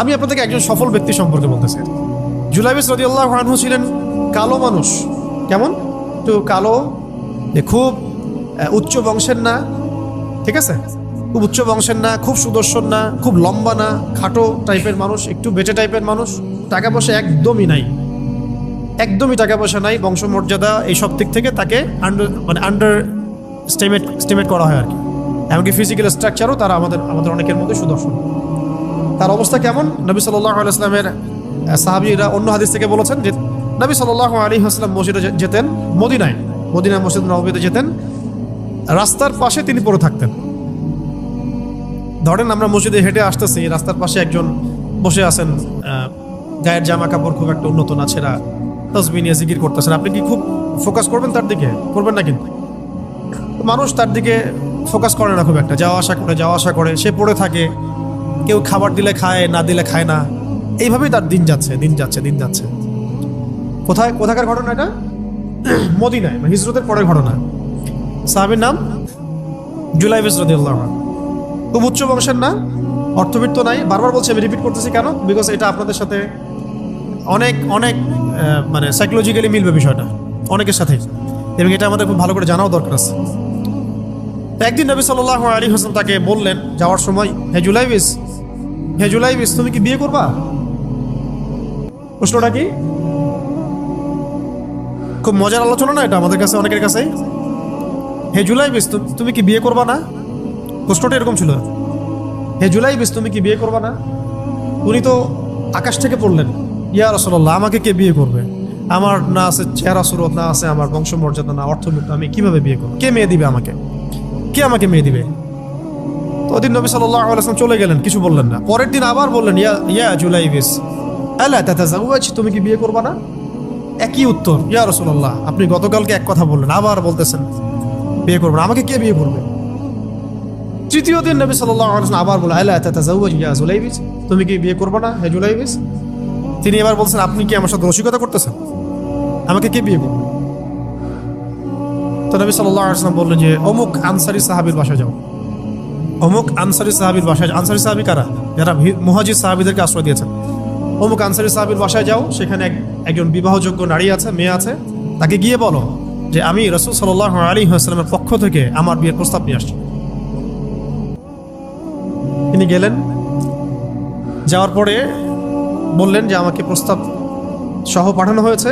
আমি আপনাদেরকে একজন সফল ব্যক্তি সম্পর্কে বলতেছি। জুলাইবিস রাদিয়াল্লাহু আনহু ছিলেন কালো মানুষ। কেমন? একটু কালো, খুব উচ্চ বংশের না, ঠিক আছে, খুব উচ্চ বংশের না, খুব সুদর্শন না, খুব লম্বা না, খাটো টাইপের মানুষ, একটু বেটে টাইপের মানুষ। টাকা পয়সা একদমই নাই, একদমই টাকা পয়সা নাই, বংশমর্যাদা এইসব দিক থেকে তাকে আন্ডার স্টিমেট করা হয় আর কি। এমনকি ফিজিক্যাল স্ট্রাকচারও তারা আমাদের অনেকের মধ্যে সুদর্শন। তার অবস্থা কেমন? নবী সাল্লাল্লাহু আলাইহি ওয়াসাল্লামের সাহাবীরা অন্য হাদিস থেকে বলেছেন যে নবী সাল্লাল্লাহু আলাইহি ওয়াসাল্লাম মসজিদে যেতেন, মদিনা মসজিদ নববীতে যেতেন, রাস্তার পাশে তিনি পড়ে থাকতেন। ধরেন আমরা মসজিদে হেঁটে আসতেছি, রাস্তার পাশে একজন বসে আছেন, গায়ের জামা কাপড় খুব একটা উন্নত না, ছেঁড়া, তাসবিহ নিয়ে জিকির করতেছেন। আপনি কি খুব ফোকাস করবেন তার দিকে? করবেন না। কিন্তু মানুষ তার দিকে ফোকাস করে না খুব একটা, যাওয়া আসা করে, সে পড়ে থাকে। কেউ খাবার দিলে খায়, না দিলে খায় না। এইভাবেই তার দিন যাচ্ছে। কোথাকার ঘটনা এটা? মদিনায়, হিজরতের পরের ঘটনা। সাহাবীর নাম জুলাইবিস রাদিয়াল্লাহু আনহু। খুব উচ্চ বংশের না, অর্থবিত্ত নাই। বারবার বলছি, আমি রিপিট করতেছি কেন? বিকজ এটা আপনাদের সাথে অনেক মানে সাইকোলজিক্যালি মিলবে বিষয়টা অনেকের সাথে, এবং এটা আমাদের খুব ভালো করে জানাও দরকার আছে। একদিন নবী সাল্লাল্লাহু আলাইহি ওয়াসাল্লাম তাকে বললেন যাওয়ার সময়, হে জুলাইবিস, তুমি কি বিয়ে করবা? প্রশ্নটা কি? খুব মজার আলোচনা না এটা আমাদের কাছে, অনেকের কাছে। হে জুলাইবিস, তুমি কি বিয়ে করবা না? প্রশ্নটা এরকম ছিল, হে জুলাইবিস, তুমি কি বিয়ে করবা না? উনি তো আকাশ থেকে পড়লেন, ইয়া রাসূলুল্লাহ, আমাকে কে বিয়ে করবে? আমার না আছে চেহারা সুরত, না আছে আমার বংশমর্যাদা, না অর্থবিত্ত, আমি কিভাবে বিয়ে করবো? কে মেয়ে দিবে আমাকে? কে আমাকে মেয়ে দিবে? তো ওদিন নবী সাল্লাল্লাহু আলাইহি ওয়াসাল্লাম চলে গেলেন, কিছু বললেন না। পরের দিন আবার বললেন, ইয়া জুলাইবিস আলা তাতাযাওয়াজ, তুমি কি বিয়ে করবা না? একই উত্তর, ইয়া রাসূলুল্লাহ, আপনি গতকালকে এক কথা বললেন, আবার বলতেছেন বিয়ে করবেন, আমাকে কে বিয়ে করবে? তৃতীয় দিন নবী সাল্লাল্লাহু আলাইহি ওয়াসাল্লাম আবার বললেন, আলা তাতাযাওয়াজ ইয়া জুলাইবিস, তুমি কি বিয়ে করবে না হে জুলাইবিস? তিনি এবার বলছেন, আপনি কি আমার সাথে রসিকতা করতেছেন? আমাকে কে বিয়ে করবে? তো নবী সাল্লাল্লাহু আলাইহি ওয়াসাল্লাম বললেন যে অমুক আনসারী সাহাবীর বাসায় যাও। আনসারী সাহাবী কারা? যারা মুহাজির সাহাবীদেরকে আশ্রয় দিয়েছেন। অমুক আনসারী সাহাবীর বাসায় যাও, সেখানে একজন বিবাহযোগ্য নারী আছে, মেয়ে আছে, তাকে গিয়ে বলো যে আমি রাসূল সাল্লাল্লাহু আলাইহি ওয়াসাল্লামের পক্ষ থেকে আমার বিয়ের প্রস্তাব নিয়ে আসছি। তিনি গেলেন, যাওয়ার পরে বললেন যে আমাকে প্রস্তাব সহ পাঠানো হয়েছে।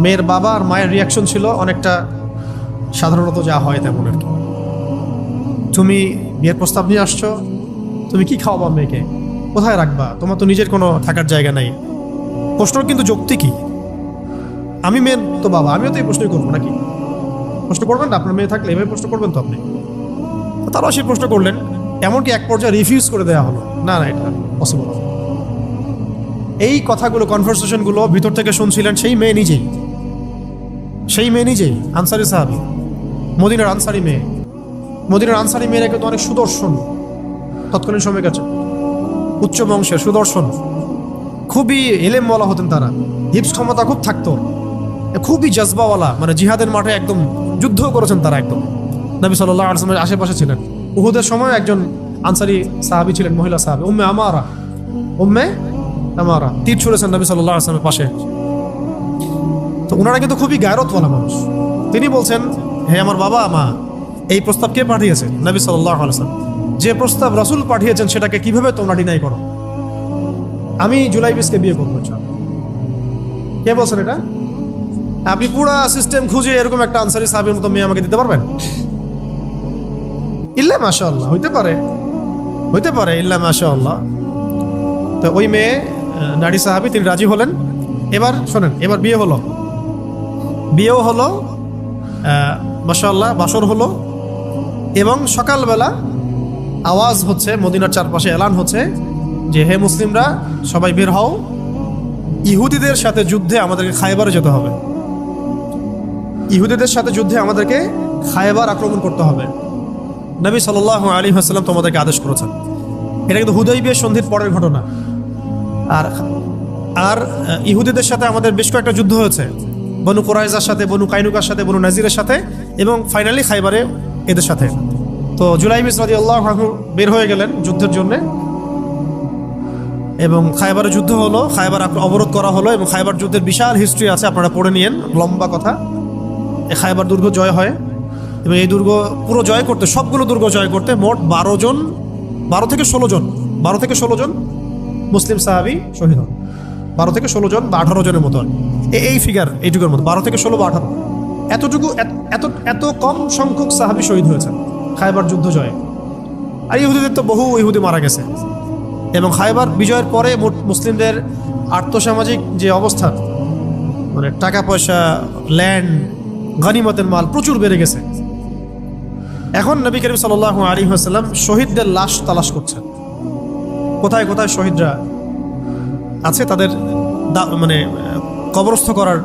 মেয়ের বাবা আর মায়ের রিয়াকশন ছিল অনেকটা সাধারণত যা হয় তেমন আর কি। তুমি বিয়ের প্রস্তাব নিয়ে আসছো, তুমি কি খাওয়াবা মেয়েকে? কোথায় রাখবা? তোমার তো নিজের কোনো থাকার জায়গা নাই। প্রশ্ন কিন্তু যুক্তি কি? আমি মেয়ের তো বাবা, আমিও তো এই প্রশ্নই করবো নাকি? প্রশ্ন করবেন না? আপনার মেয়ে থাকলে এভাবে প্রশ্ন করবেন তো আপনি? তারাও সেই প্রশ্ন করলেন, এমনকি এক পর্যায়ে রিফিউজ করে দেওয়া হলো, না এটা পসিবল। এই কথাগুলো, কনভারসেশনগুলো ভিতর থেকে শুনছিলেন সেই মেয়ে নিজেই, আনসারী সাহাবী, মদিনার আনসারী মেয়েরা কিন্তু অনেক সুদর্শন তৎকালীন সময়ের কাছে, উচ্চ বংশের সুদর্শন, খুবই এলেমওয়ালা হতেন তারা, হিপস ক্ষমতা খুব থাকতো, খুবই জজবাওয়ালা, মানে জিহাদের মাঠে একদম যুদ্ধ করেছেন তারা, একদম নবী সাল্লাল্লাহু আলাইহি ওয়াসাল্লামের আশেপাশে ছিলেন। উহুদের সময় একজন আনসারী সাহাবী ছিলেন, মহিলা সাহাবী, উম্মে আমারা তীর ছুঁড়েছেন নবী সাল্লাল্লাহু আলাইহি ওয়াসাল্লামের পাশে। তো ওনারা কিন্তু খুবই গায়রতওয়ালা মানুষ। তিনি বলছেন, হে আমার বাবা মা, এই প্রস্তাব কে পাঠিয়েছে? নবী সাল্লাল্লাহু আলাইহি ওয়াসাল্লাম। যে প্রস্তাব রাসূল পাঠিয়েছেন সেটাকে কিভাবে তোমরা ডিনাই করো? আমি জুলাইবিসকে বিয়ে করবো। কে বলছেন এটা? আপনি পুরা সিস্টেম খুঁজে এরকম একটা আনসারী সাহাবীর মতো মেয়ে আমাকে দিতে পারবেন? ইল্লা মাশাআল্লাহ, হইতে পারে ইল্লা মাশাআল্লাহ। তো ওই মেয়ে নারী সাহাবী, তিনি রাজি হলেন। এবার শোনেন, এবার বিয়েও হলো, মাশাআল্লাহ, বাসর হলো, এবং সকালবেলা আওয়াজ হচ্ছে, মদিনার চারপাশে এলান হচ্ছে যে হে মুসলিমরা সবাই বের হও, ইহুদিদের সাথে যুদ্ধে আমাদেরকে খায়বারে যেতে হবে। আমাদেরকে খায়বার আক্রমণ করতে হবে। নবী সাল্লাল্লাহু আলাইহি ওয়াসাল্লাম তোমাদেরকে আদেশ করেছেন। এটা কিন্তু হুদাইবিয়া সন্ধির পরের ঘটনা। আর ইহুদিদের সাথে আমাদের বেশ কয়েকটা যুদ্ধ হয়েছে, বনু কুরাইজার সাথে, বনু কাইনুকার সাথে, বনু নাজিরের সাথে, এবং ফাইনালি খাইবারে এদের সাথে। তো জুলাইবিস রাদিয়াল্লাহু আনহু বের হয়ে গেলেন যুদ্ধের জন্য। এবং খায়বারের যুদ্ধ হলো, খায়বার অবরোধ করা হলো এবং খায়বার যুদ্ধের বিশাল হিস্ট্রি আছে, আপনারা পড়ে নিয়েন, লম্বা কথা। এই খায়বার দুর্গ জয় হয় এবং এই দুর্গ পুরো জয় করতে, সবগুলো দুর্গ জয় করতে মোট 12 থেকে 16 জন মুসলিম সাহাবী শহীদ হন। 12 থেকে 16 জন বা 18 জনের মতো, এই ফিগার এইটুকুর মতো, 12 থেকে 16 বা 18, এতটুকু এত কম সংখ্যক সাহাবী শহীদ হয়েছেন খায়বার যুদ্ধ জয়ে। আর ইহুদিদের তো বহু ইহুদি মারা গেছে। এবং খায়বার বিজয়ের পরে মুসলিমদের আর্থসামাজিক যে অবস্থা, মানে টাকা পয়সা, ল্যান্ড, গনিমতের মাল প্রচুর বেড়ে গেছে। এখন নবী করিম সাল্লাল্লাহু আলাইহি ওয়াসাল্লাম শহীদদের লাশ তালাশ করছেন, কোথায় কোথায় শহীদরা আছে, তাদের মানে কবরস্থ করার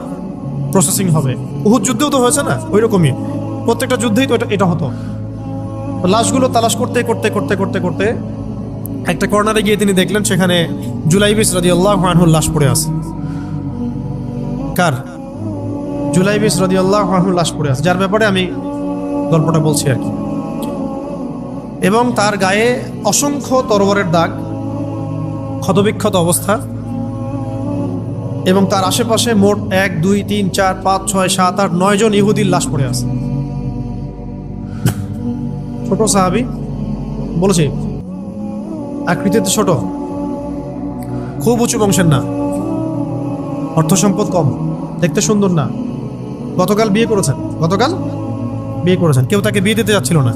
প্রসেসিং হবে। উহুদ যুদ্ধেও তো হয়েছে না, ওই রকমই প্রত্যেকটা যুদ্ধেই তো এটা হতো। লাশগুলো তালাশ করতে করতে করতে করতে করতে একটা কর্নারে গিয়ে তিনি দেখলেন সেখানে জুলাইবিস রাদিয়াল্লাহু আনহুর লাশ পড়ে আছে। কার? জুলাইবিস রাদিয়াল্লাহু আনহুর লাশ পড়ে আছে, যার ব্যাপারে আমি গল্পটা বলছি আর কি। এবং তার গায়ে অসংখ্য তরবারের দাগ, ক্ষতবিক্ষত অবস্থা, এবং তার আশেপাশে মোট 1 2 3 4 5 6 7 8 9 জন ইহুদির লাশ পড়ে আছে। ছোট সাহাবী, বলেছি আকৃতিতে ছোট, খুব উঁচু বংশের না, অর্থ সম্পদ কম, দেখতে সুন্দর না। গতকাল বিয়ে করেছেন, কেউ তাকে বিয়ে দিতে যাচ্ছিল না।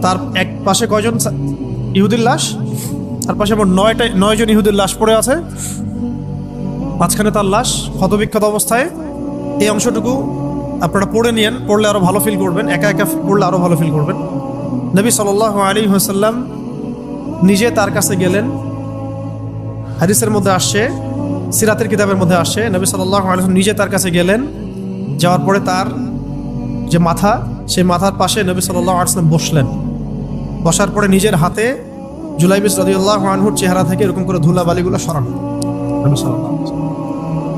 তার এক পাশে কয়জন ইহুদির লাশ, তার পাশে মোট 9 জন ইহুদির লাশ পড়ে আছে, মাঝখানে তার লাশ ক্ষতবিক্ষত অবস্থায়। এই অংশটুকু আপনারা পড়ে নিয়েন, পড়লে আরো ভালো ফিল করবেন, একা একা পড়লে আরো ভালো ফিল করবেন। নবী সাল্লাল্লাহু আলাইহি ওয়াসাল্লাম নিজে তার কাছে গেলেন। হাদিসের মধ্যে আসছে, সিরাতের কিতাবের মধ্যে আসছে, নবী সাল্লাল্লাহু আলাইহি ওয়াসাল্লাম নিজে তার কাছে গেলেন। যাওয়ার পরে তার যে মাথা, সেই মাথার পাশে নবী সাল্লাল্লাহু আলাইহি ওয়াসাল্লাম বসলেন। বসার পরে নিজের হাতে জুলাইবিস রাদিয়াল্লাহু আনহুর চেহারা থেকে এরকম করে ধুলাবালিগুলো সরানো, নবী সাল্লাল্লাহু আলাইহি ওয়াসাল্লাম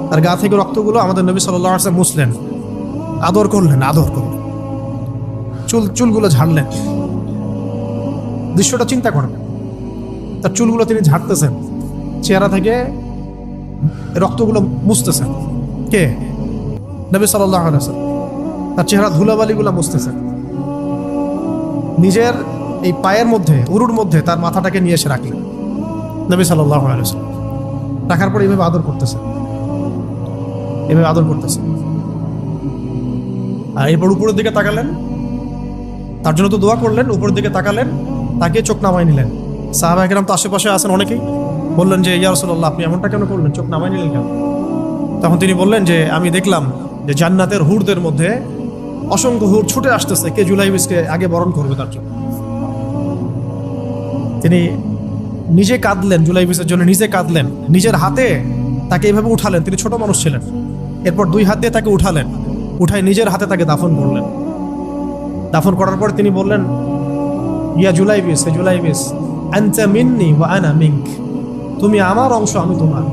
তার গা থেকে রক্তগুলো আমাদের নবী সাল্লাল্লাহু আলাইহি ওয়াসাল্লাম মুছলেন, আদর করলেন, চুলগুলো ঝাড়লেন। দৃশ্যটা চিন্তা করেন, তার চুলগুলো তিনি ঝাড়তেছেন, চেহারা থেকে রক্তগুলো মুছতেছেন। কে? নবী সাল্লাল্লাহু আলাইহি ওয়াসাল্লাম তার চেহারা ধুলাবালিগুলো মুছতেছেন। নিজের এই পায়ের মধ্যে, উরুর মধ্যে তার মাথাটাকে নিয়ে এসে রাখলেন নবী সাল্লাল্লাহু আলাইহি ওয়াসাল্লাম। রাখার পরে এইভাবে আদর করতেছেন। আর এরপর উপরের দিকে তাকালেন, তার জন্য তো দোয়া করলেন, উপরের দিকে তাকালেন, তাকে চোখ নামাই নিলেন। সাহাবা একরাম তো আশেপাশে আছেন অনেকেই, বললেন যে ইয়া রাসূলুল্লাহ, আপনি এমনটা কেন করলেন, চোখ নামাই নিলেন কেন? তখন তিনি বললেন যে আমি দেখলাম যে জান্নাতের হুরদের মধ্যে অসংখ্য হুর ছুটে আসতেছে, কে জুলাইবিসকে আগে বরণ করবে তার জন্য। তিনি নিজে কাঁদলেন, জুলাইবিসের জন্য নিজে কাঁদলেন, নিজের হাতে তাকে এইভাবে উঠালেন। তিনি ছোট মানুষ ছিলেন। এরপর 2 হাত দিয়ে তাকে উঠাই নিজের হাতে তাকে দাফন করলেন। দাফন করার পর তিনি বললেন, ইয়া জুলাইবিস, হে জুলাইবিস, আনতা মিন্নি ওয়া আনা মিনক, তুমি আমার অংশ, আমি তোমার।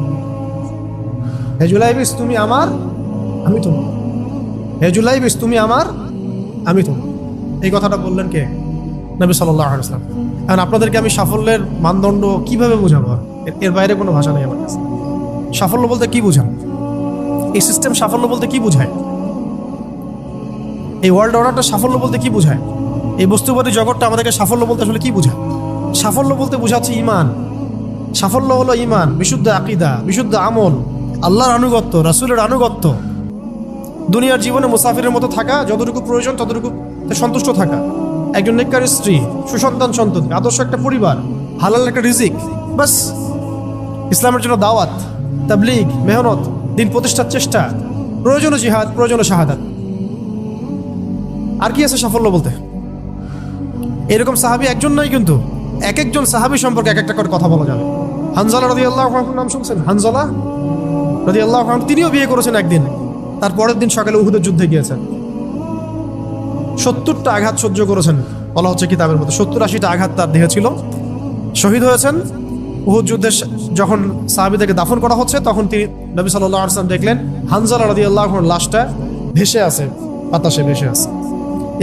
হে জুলাইবিস, তুমি আমার, আমি তোমার। হে জুলাইবিস, তুমি আমার, আমি তোমার। এই কথাটা বললেন কে? নবী সাল্লাল্লাহু আলাইহি ওয়াসাল্লাম। এখন আপনাদেরকে আমি সাফল্যের মানদণ্ড কিভাবে বোঝাবো? এর বাইরে কোনো ভাষা নেই আমার কাছে। সাফল্য বলতে কি বোঝান? এই সিস্টেম সাফল্য বলতে কি বোঝায়? এই ওয়ার্ল্ড অর্ডারটা সাফল্য বলতে কি বোঝায়? এই বস্তুবাদী জগৎটা আমাদেরকে সাফল্য বলতে আসলে কি বোঝায়? সাফল্য বলতে বোঝাচ্ছে ঈমান। সাফল্য হলো ঈমান, বিশুদ্ধ আকীদা, বিশুদ্ধ আমল, আল্লাহর আনুগত্য, রাসূলের আনুগত্য, দুনিয়ার জীবনে মুসাফিরের মতো থাকা, যতটুকু প্রয়োজন ততটুকু সন্তুষ্ট থাকা, একজন নেককার স্ত্রী, সুসন্তান সন্ততি, আদর্শ একটা পরিবার, হালাল একটা রিজিক, বাস। ইসলামের জন্য দাওয়াত, তাবলীগ, মেহনত, দিন প্রতিষ্ঠার চেষ্টা, প্রয়োজনীয় জিহাদ, প্রয়োজনীয় শাহাদাত। আর কি আছে সাফল্য বলতে? এরকম সাহাবী একজন নয়, কিন্তু এক একজন সাহাবী সম্পর্কে এক একটা করে কথা বলা যাবে। হানজালা রাদিয়াল্লাহু আনহুর নাম শুনছেন? হানজালা রাদিয়াল্লাহু আনহু, তিনিও বিয়ে করেছেন একদিন। তার পরের দিন সকালে উহুদের যুদ্ধে গিয়েছেন। 70টা আঘাত সহ্য করেছেন, বলা হচ্ছে কিতাবের মধ্যে 70-80টা আঘাত তার দেহে ছিল। শহীদ হয়েছেন। উহুদ যুদ্ধে যখন সাহাবীদেরকে দাফন করা হচ্ছে, তখন তিনি নবী সাল্লাল্লাহু আলাইহি ওয়াসাল্লাম দেখলেন হানজালা রাদিয়াল্লাহু আনহুর লাশটা ভেসে আছে, বাতাসে ভেসে আছে,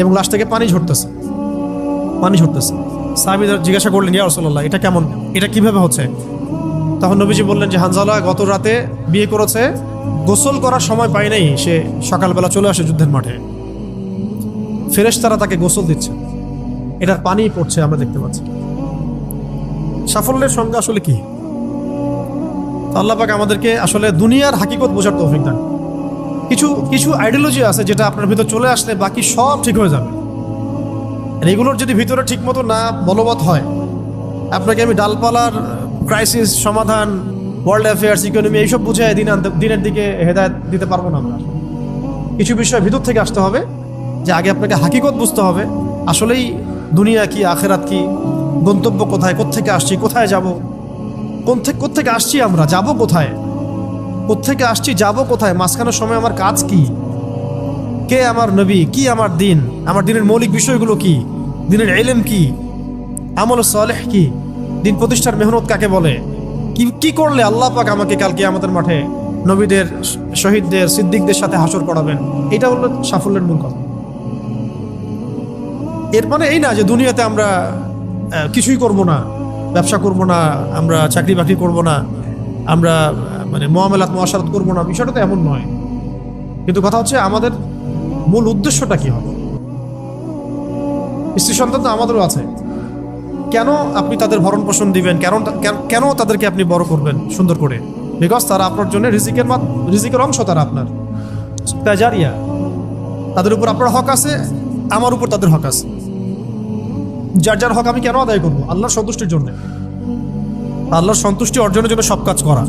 এবং লাশ থেকে পানি ঝরতেছে। সাহাবীরা জিজ্ঞাসা করলেন, ইয়া রাসূলুল্লাহ, এটা কেমন, এটা কিভাবে হচ্ছে? তখন নবীজি বললেন যে হানজালা গত রাতে বিয়ে করেছে, গোসল করার সময় পায় নাই, সে সকালবেলা চলে আসে যুদ্ধের মাঠে, ফেরেশতারা তাকে গোসল দিচ্ছে, এটার পানি পড়ছে, আমরা দেখতে পাচ্ছি। সাফল্যের সংজ্ঞা আসলে কি? আল্লাহ পাক আমাদেরকে আসলে দুনিয়ার হাকিকত বোঝার তৌফিক দান। কিছু কিছু আইডিওলজি আছে যেটা আপনার ভিতর চলে আসলে বাকি সব ঠিক হয়ে যাবে। এগুলোর যদি ভিতরে ঠিক মতো না বলবৎ হয়, আপনাকে আমি ডালপালার ক্রাইসিস সমাধান, ওয়ার্ল্ড অ্যাফেয়ার্স, ইকোনমি এইসব বুঝে দিনের দিকে হেদায়েত দিতে পারবো না আমরা। কিছু বিষয় ভিতর থেকে আসতে হবে, যে আগে আপনাকে হাকিকত বুঝতে হবে, আসলেই দুনিয়া কি, আখেরাত কি, গন্তব্য কোথায়, কোত্থেকে আসছি, কোথায় যাব, কোত্থেকে আসছি, আমরা যাব কোথায়, কোত্থেকে আসছি, যাব কোথায়, মাঝখানের সময় আমার কাজ কি, কে আমার নবী, কি আমার দিন, আমার দিনের মৌলিক বিষয়গুলো কি, দিনের ইলম কি, আমল সালেহ কি, দিন প্রতিষ্ঠার মেহনত কাকে বলে, কি করলে আল্লাহ পাক আমাকে কাল কিয়ামতের মাঠে নবীদের, শহীদদের, সিদ্দিকদের সাথে হাসর করাবেন। এটা হলো সাফল্যের মূল কথা। এর মানে এই না যে দুনিয়াতে আমরা কিছুই করব না, ব্যবসা করব না, আমরা চাকরি বাকরি করব না, আমরা মানে মুআমালাত মুআশারাত করব না, বিষয়টা তো এমন নয়। কিন্তু কথা হচ্ছে আমাদের মূল উদ্দেশ্যটা কি হবে। স্ত্রী সন্তান তো আমাদেরও আছে, কেন আপনি তাদের ভরণ পোষণ দিবেন, কেন তাদেরকে আপনি বড় করবেন সুন্দর করে? বিকজ তারা আপনার জন্য রিজিকের অংশ, তারা আপনার তাজারিয়া, তাদের উপর আপনার হক আছে, আমার উপর তাদের হক আছে। যার যার হক আমি কেন আদায় করবো? আল্লাহর সন্তুষ্টির জন্য, আল্লাহর সন্তুষ্টি অর্জনের জন্য সব কাজ করা,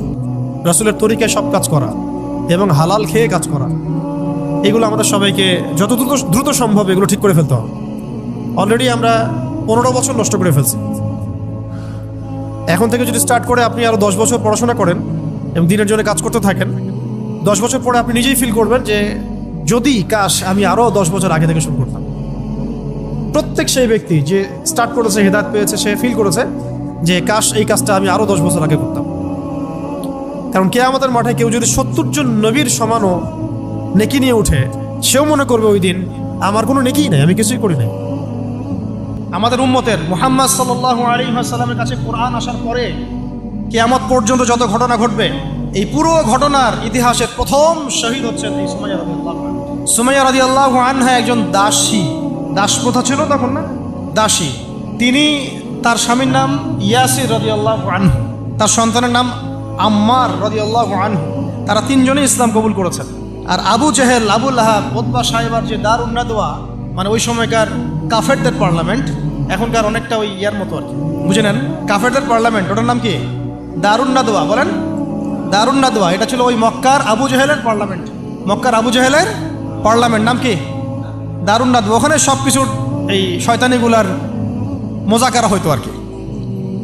রাসূলের তরিকায় সব কাজ করা এবং হালাল খেয়ে কাজ করা, এগুলো আমাদের সবাইকে যত দ্রুত সম্ভব এগুলো ঠিক করে ফেলতে হবে। অলরেডি আমরা 15 বছর নষ্ট করে ফেলছি। এখন থেকে যদি স্টার্ট করে আপনি আরো 10 বছর পড়াশোনা করেন এবং দিনের জন্য কাজ করতে থাকেন, 10 বছর পরে আপনি নিজেই ফিল করবেন যে যদি কাশ আমি আরো 10 বছর আগে থেকে শুরু করতাম। প্রত্যেক সেই ব্যক্তি যে স্টার্ট করেছে, হেদায়েত পেয়েছে, সে ফিল করেছে যে কাশ এই কাজটা আমি আরো 10 বছর আগে করতাম। কারণ কিয়ামতের মাঠে কেউ যদি 70 জন নবীর সমানও নেকি নিয়ে উঠে, সেও মনে করবে ওই দিন আমার কোনো নেকিই নাই, আমি কিছুই করি নাই। আমাদের উম্মতের মুহাম্মদ সাল্লাল্লাহু আলাইহি ওয়াসাল্লামের কাছে কোরআন আসার পরে কিয়ামত পর্যন্ত যত ঘটনা ঘটবে, এই পুরো ঘটনার ইতিহাসের প্রথম শহীদ হচ্ছেন এই সুমাইয়া রাদিয়াল্লাহু আনহা। সুমাইয়া রাদিয়াল্লাহু আনহা একজন দাসী, দাস প্রথা ছিল তখন না, দাসী। তিনি, তার স্বামীর নাম ইয়াসির রাদিয়াল্লাহু আনহু, তার সন্তানের নাম আম্মার রাদিয়াল্লাহু আনহু। তারা তিনজনই ইসলাম কবুল করেছেন। আর আবু জেহেল, আবু লাহাব, উতবা সাহেবার যে দারুন নাদওয়া, মানে ওই সময়কার কাফেরদের পার্লামেন্ট, এখনকার অনেকটা ওই ইয়ার মতো আর কি, বুঝে নেন, কাফেরদের পার্লামেন্ট, ওটার নাম কি? দারুন নাদওয়া। বলেন দারুন নাদওয়া। এটা ছিল ওই মক্কার আবু জেহেলের পার্লামেন্ট, মক্কার আবু জেহেলের পার্লামেন্ট, নাম কি? দারুন নাদওয়া। ওখানে সব কিছুর এই শয়তানিগুলার মোজাকারা হইতো আর কি,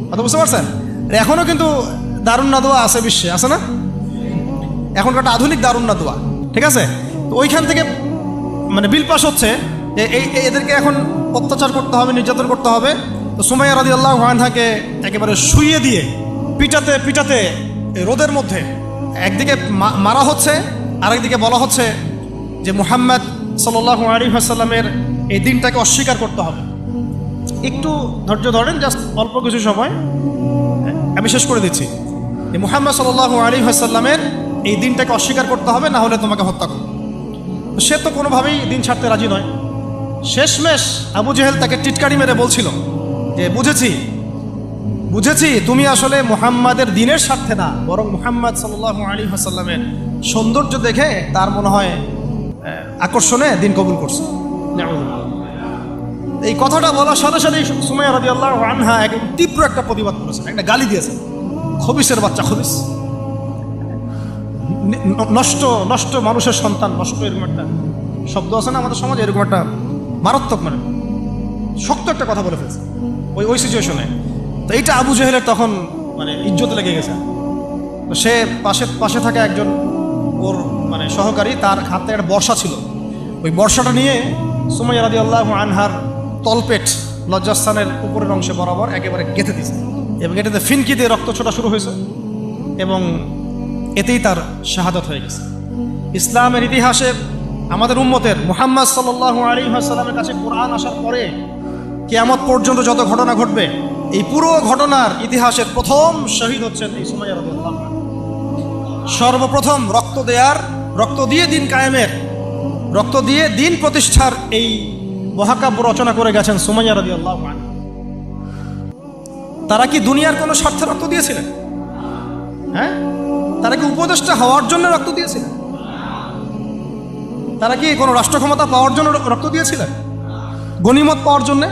কথা বুঝতে পারছেন? এখনও কিন্তু দারুন নাদওয়া আছে বিশ্বে, আছে না? এখনকার একটা আধুনিক দারুন নাদওয়া, ঠিক আছে? তো ওইখান থেকে মানে বিল পাস হচ্ছে যে এদেরকে এখন অত্যাচার করতে হবে, নির্যাতন করতে হবে। তো সুমাইয়া রাদিয়াল্লাহু আনহাকে একেবারে শুইয়ে দিয়ে পিটাতে পিটাতে রোদের মধ্যে একদিকে মারা হচ্ছে, আরেকদিকে বলা হচ্ছে যে মুহাম্মদ সাল্লাল্লাহু আলাইহি ওয়াসাল্লামের এই দিনটাকে অস্বীকার করতে হবে। একটু ধৈর্য ধরেন, জাস্ট অল্প কিছু সময়, আমি শেষ করে দিচ্ছি। যে মুহাম্মদ সাল্লাল্লাহু আলাইহি ওয়াসাল্লামের এই দিনটাকে অস্বীকার করতে হবে, না হলে তোমাকে হত্যা করবে। সে তো কোনোভাবেই দিন ছাড়তে রাজি নয়। শেষমেশ আবু জেহেল তাকে টিটকারি মেরে বলছিল যে বুঝেছি তুমি আসলে মুহাম্মাদের দিনের স্বার্থে না, বরং মুহাম্মদ সাল্লাল্লাহু আলাইহি ওয়াসাল্লামের সৌন্দর্য দেখে তার মনে হয় আকর্ষণে দিন কবুল করছে। এই কথাটা বলার সাথে সাথে সুমাইয়া রাদিয়াল্লাহু আনহা এক তীব্র একটা প্রতিবাদ করেছেন, একটা গালি দিয়েছেন, খবিসের বাচ্চা, খবিস, নষ্ট মানুষের সন্তান, নষ্ট, এরকম একটা শব্দ আছে না আমাদের সমাজে, এরকম একটা মারাত্মক, মানে শক্ত একটা কথা বলে ফেলছে ওই সিচুয়েশনে। তো এইটা আবু জেহেলের তখন মানে ইজ্জতে লেগে গেছে। তো সে পাশে থাকা একজন ওর মানে সহকারী, তার হাতে একটা বর্ষা ছিল, ওই বর্ষাটা নিয়ে সুমাইয়া রাদিয়াল্লাহু আনহার তলপেট, লজ্জাস্থানের উপরের অংশে বরাবর একেবারে গেঁথে দিয়েছে, এবং এটাতে ফিনকি দিয়ে রক্ত ছোটা শুরু হয়েছে, এবং এতেই তার শাহাদাত হয়ে গেছে। ইসলামের ইতিহাসে আমাদের উম্মতের মুহাম্মদ সাল্লাল্লাহু আলাইহি ওয়াসাল্লামের কাছে কোরআন আসার পরে কিয়ামত পর্যন্ত যত ঘটনা ঘটবে, এই পুরো ঘটনার ইতিহাসের প্রথম শহীদ হচ্ছেন এই সুমাইয়া রাদিয়াল্লাহু আনহা। সর্বপ্রথম রক্ত দিয়ে দিন কায়েমের, রক্ত দিয়ে দিন প্রতিষ্ঠার এই মহাকাব্য রচনা করে গেছেন সুমাইয়া রাদিয়াল্লাহু আনহা। তারা কি দুনিয়ার কোনো স্বার্থে রক্ত দিয়েছিলেন? হ্যাঁ, তারা কি উপদেষ্টা হওয়ার জন্য রক্ত দিয়েছিলেন? তারা কি কোনো রাষ্ট্র ক্ষমতা পাওয়ার জন্য রক্ত দিয়েছিলেন? গনিমত পাওয়ার জন্য?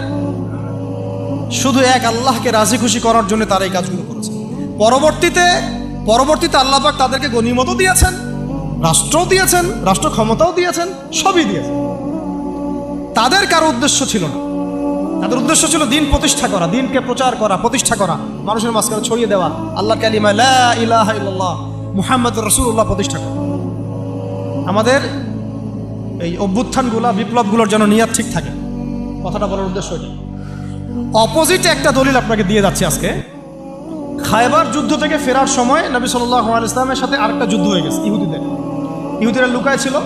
শুধু এক আল্লাহকে রাজি খুশি করার জন্য তারা এই কাজগুলো করেছে। পরবর্তীতে আল্লাহ পাক তাদেরকে গনিমতও দিয়েছেন, রাষ্ট্রও দিয়েছেন, রাষ্ট্র ক্ষমতাও দিয়েছেন, সবই দিয়েছেন। তাদের কারো উদ্দেশ্য ছিল না, তাদের উদ্দেশ্য ছিল দিন প্রতিষ্ঠা করা, দিনকে প্রচার করা, প্রতিষ্ঠা করা, মানুষের মাঝখানে ছড়িয়ে দেওয়া আল্লাহর কালিমা লা ইলাহা ইল্লাল্লাহ মুহাম্মাদুর রাসূলুল্লাহ প্রতিষ্ঠা করা। আমাদের এই অভ্যুত্থানগুলা, বিপ্লবগুলোর যেন নিয়াত ঠিক থাকে, কথাটা বলার উদ্দেশ্য এটা। অপোজিটে একটা দলিল আপনাকে দিয়ে যাচ্ছে আজকে। খায়বার যুদ্ধ থেকে ফেরার সময় নবী সাল্লাল্লাহু আলাইহি ওয়াসাল্লামের সাথে আরেকটা যুদ্ধ হয়ে গেছে। ইহুদিরা লুকায় ছিল,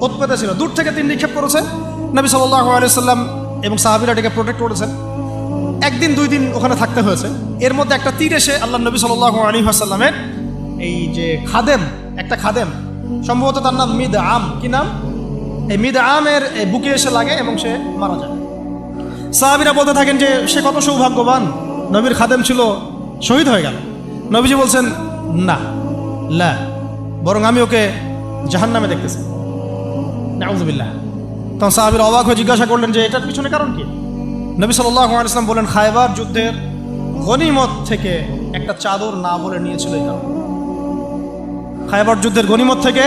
ওতপেতে ছিল, দূর থেকে তীর নিক্ষেপ করেছে। নবী সাল্লাল্লাহু আলাইহি ওয়াসাল্লাম এবং সাহাবীরা এটাকে প্রোটেক্ট করেছেন। একদিন দুই দিন ওখানে থাকতে হয়েছে। এর মধ্যে একটা তীর এসে আল্লাহ নবী সাল্লাল্লাহু আলাইহি ওয়াসাল্লামের এই যে একটা খাদেম, সম্ভবত তার নাম মিদআম, কি নাম, এই মিদআমের বুকে এসে লাগে এবং সে মারা যায়। সাহাবীরা বলতে থাকেন যে সে কত সৌভাগ্যবান, নবীর খাদেম ছিল, শহীদ হয়ে গেল। নবীজি বলছেন না, লা, বরং আমি ওকে জাহান্নামে দেখতেছি, নাউযুবিল্লাহ। তখন সাহাবীরা অবাক হয়ে জিজ্ঞাসা করলেন যে এটার পিছনে কারণ কি? নবী সাল্লাল্লাহু আলাইহি ওয়াসাল্লাম বলেন, খায়বার যুদ্ধের গনিমত থেকে একটা চাদর না বলে নিয়েছিল। এই কারণে খায়বার যুদ্ধের গনিমত থেকে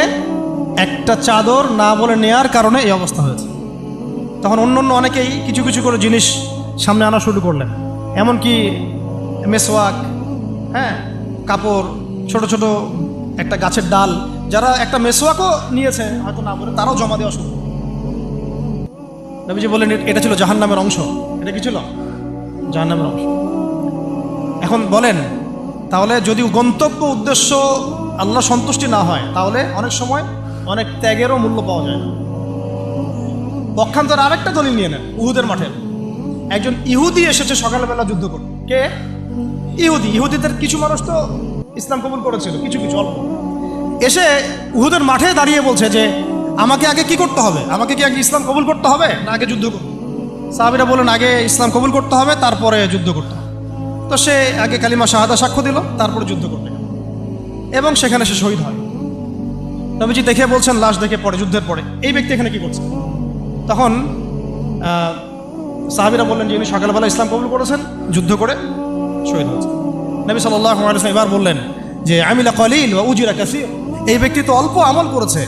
একটা চাদর না বলে নেয়ার কারণে এই অবস্থা হয়েছে। তখন অন্য অনেকেই কিছু কিছু করে জিনিস সামনে আনা শুরু করলেন, এমনকি মেসওয়াক, হ্যাঁ, কাপড়, ছোট ছোট একটা গাছের ডাল, যারা একটা মেসওয়াকও নিয়েছে হয়তো না বলে, তারাও জমা দেওয়া শুরু। নবীজি বললেন এটা ছিল জাহান্নামের অংশ। এটা কি ছিল? জাহান্নামের অংশ। এখন বলেন, তাহলে যদি গন্তব্য উদ্দেশ্য আল্লাহ সন্তুষ্টি না হয়, তাহলে অনেক সময় অনেক ত্যাগেরও মূল্য পাওয়া যায় না। পক্ষান্তর আরেকটা দলিল নিয়ে নেন, উহুদের মাঠে একজন ইহুদি এসেছে সকালবেলা যুদ্ধ করতে। কে? ইহুদিদের কিছু মানুষ তো ইসলাম কবুল করেছিল, কিছু অল্প। এসে উহুদের মাঠে দাঁড়িয়ে বলছে যে আমাকে আগে কি করতে হবে, আমাকে কি আগে ইসলাম কবুল করতে হবে না আগে যুদ্ধ করতে? সাহাবীরা বলেন আগে ইসলাম কবুল করতে হবে, তারপরে যুদ্ধ করতে হবে। তো সে আগে কালিমা শাহাদা সাক্ষ্য দিল, তারপরে যুদ্ধ করতে গেল এবং সেখানে সে শহীদ হয়। নবীজি দেখে বলছেন, লাশ দেখে পরে, যুদ্ধের পরে, এই ব্যক্তি এখানে কি করছে? তখন সাহাবীরা বললেন যে ইনি সকালবেলা ইসলাম কবুল করেছেন, যুদ্ধ করে শহীদ হয়েছে। নবী সাল্লাল্লাহু আলাইহি ওয়াসাল্লাম এবার বললেন যে আমিলা কলিল ওয়া উজিরা কাসীর, এই ব্যক্তি তো অল্প আমল করেছে,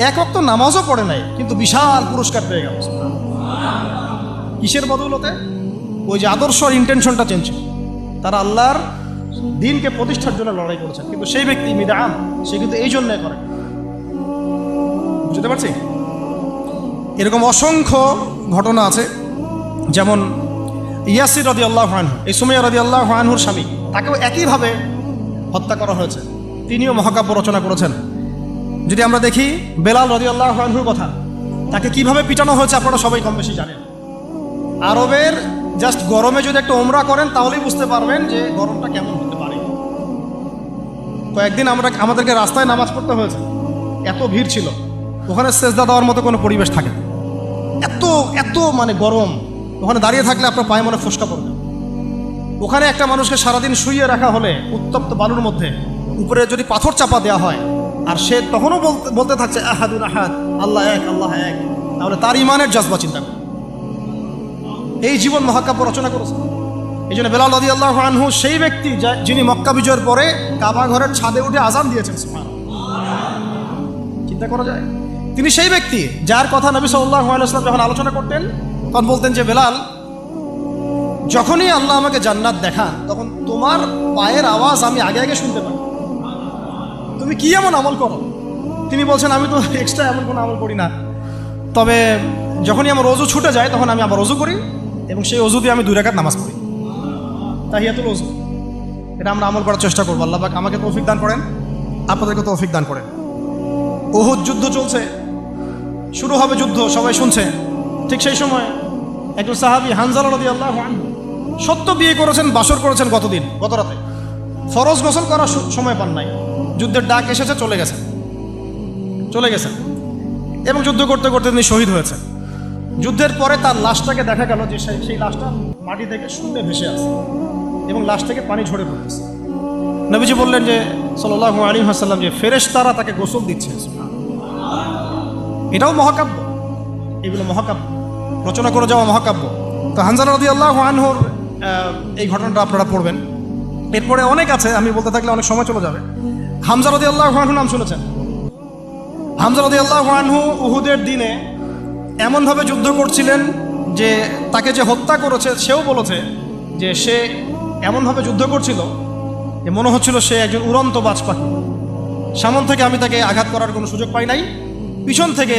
এক ওয়াক্ত নামাজও পড়ে নাই, কিন্তু বিশাল পুরস্কার পেয়ে গেল। কিসের বদৌলতে? ওই যে আদর্শ আর ইন্টেনশনটা চেঞ্জ। তারা আল্লাহর দিনকে প্রতিষ্ঠার জন্য লড়াই করেছেন, কিন্তু সেই ব্যক্তি মিদআম, সে কিন্তু এই জন্য করে। বুঝতে পারছি? এরকম অসংখ্য ঘটনা আছে। যেমন ইয়াসির রাদিয়াল্লাহু আনহু, এই সুমাইয়া রাদিয়াল্লাহু আনহুর স্বামী, তাকেও একইভাবে হত্যা করা হয়েছে। তিনিও মহাকাব্য রচনা করেছেন। যদি আমরা দেখি বেলাল রাদিয়াল্লাহু আনহুর কথা, তাকে কিভাবে পিটানো হয়েছে আপনারা সবাই কম বেশি জানেন। আরবের জাস্ট গরমে যদি একটা ওমরা করেন তাহলেই বুঝতে পারবেন যে গরমটা কেমন হতে পারে। কয়েকদিন আমাদেরকে রাস্তায় নামাজ পড়তে হয়েছে, এত ভিড় ছিল, ওখানে সেজদা দেওয়ার মতো কোনো পরিবেশ থাকে না, এত মানে গরম। ওখানে দাঁড়িয়ে থাকলে আপনার পায়ে মনে ফোসকা পড়বে। ওখানে একটা মানুষকে সারাদিন শুইয়ে রাখা হলে উত্তপ্ত বালুর মধ্যে, উপরে যদি পাথর চাপা দেওয়া হয়, আর সে তখনও বলতে থাকছে আহাদুন আহাদ, আল্লাহ এক, আল্লাহ এক, তাহলে তার ইমানের জজবা চিন্তা করে। এই জীবন মহাকাব্য রচনা করেছে। এই জন্য বেলাল রাদিয়াল্লাহু আনহু সেই ব্যক্তি যিনি মক্কা বিজয়ের পরে কাবা ঘরের ছাদে উঠে আজান দিয়েছেন। চিন্তা করা যায়? তিনি সেই ব্যক্তি যার কথা নবী সাল্লাল্লাহু আলাইহি ওয়াসাল্লাম যখন আলোচনা করতেন তখন বলতেন যে বেলাল, যখনই আল্লাহ আমাকে জান্নাত দেখান তখন তোমার পায়ের আওয়াজ আমি আগে আগে শুনতে পাই। তুমি কি এমন আমল করো? তিনি বলছেন, আমি তো এক্সট্রা এমন কোনো আমল করি না, তবে যখনই আমার ওযু ছুটে যায় তখন আমি আবার ওযু করি এবং সেই ওযু দিয়ে আমি 2 রাকাত নামাজ পড়ি, তাহিয়াতুল ওযু। এটা আমরা আমল করার চেষ্টা করবো। আল্লাহ পাক আমাকে তৌফিক দান করেন, আপনাদেরকে তৌফিক দান করেন। উহুদ যুদ্ধ চলছে, শুরু হবে যুদ্ধ, সবাই শুনছে। ঠিক সেই সময় একজন সাহাবী হানজালা রাদিয়াল্লাহু আনহু সত্য বিয়ে করেছেন, বাসর করেছেন গত রাতে, ফরজ গোসল করার সময় পান নাই, যুদ্ধের ডাক এসেছে, চলে গেছেন এবং যুদ্ধ করতে করতে তিনি শহীদ হয়েছেন। যুদ্ধের পরে তার লাশটাকে দেখা গেল যে সেই লাশটা মাটি থেকে শূন্যে ভেসে আছে এবং লাশ থেকে পানি ঝরে পড়তেছে। নবীজি বললেন যে সাল্লাল্লাহু আলাইহি ওয়াসাল্লাম যে ফেরেশতারা তাকে গোসল দিচ্ছে। এটাও মহাকাব্য, এগুলো মহাকাব্য, রচনা করে যাওয়া মহাকাব্য। তো হানজালা রাদিয়াল্লাহু আনহুর এই ঘটনাটা আপনারা পড়বেন। এরপরে অনেক আছে, আমি বলতে থাকলে অনেক সময় চলে যাবে। হামজা রাদিয়াল্লাহু আনহু নাম শুনেছেন? হামজা রাদিয়াল্লাহু আনহু উহুদের দিনে এমনভাবে যুদ্ধ করছিলেন যে তাকে যে হত্যা করেছে সেও বলেছে যে সে এমনভাবে যুদ্ধ করছিল যে মনে হচ্ছিল সে একজন উড়ন্ত বাজ পাখি। সামন থেকে আমি তাকে আঘাত করার কোনো সুযোগ পাই নাই, পিছন থেকে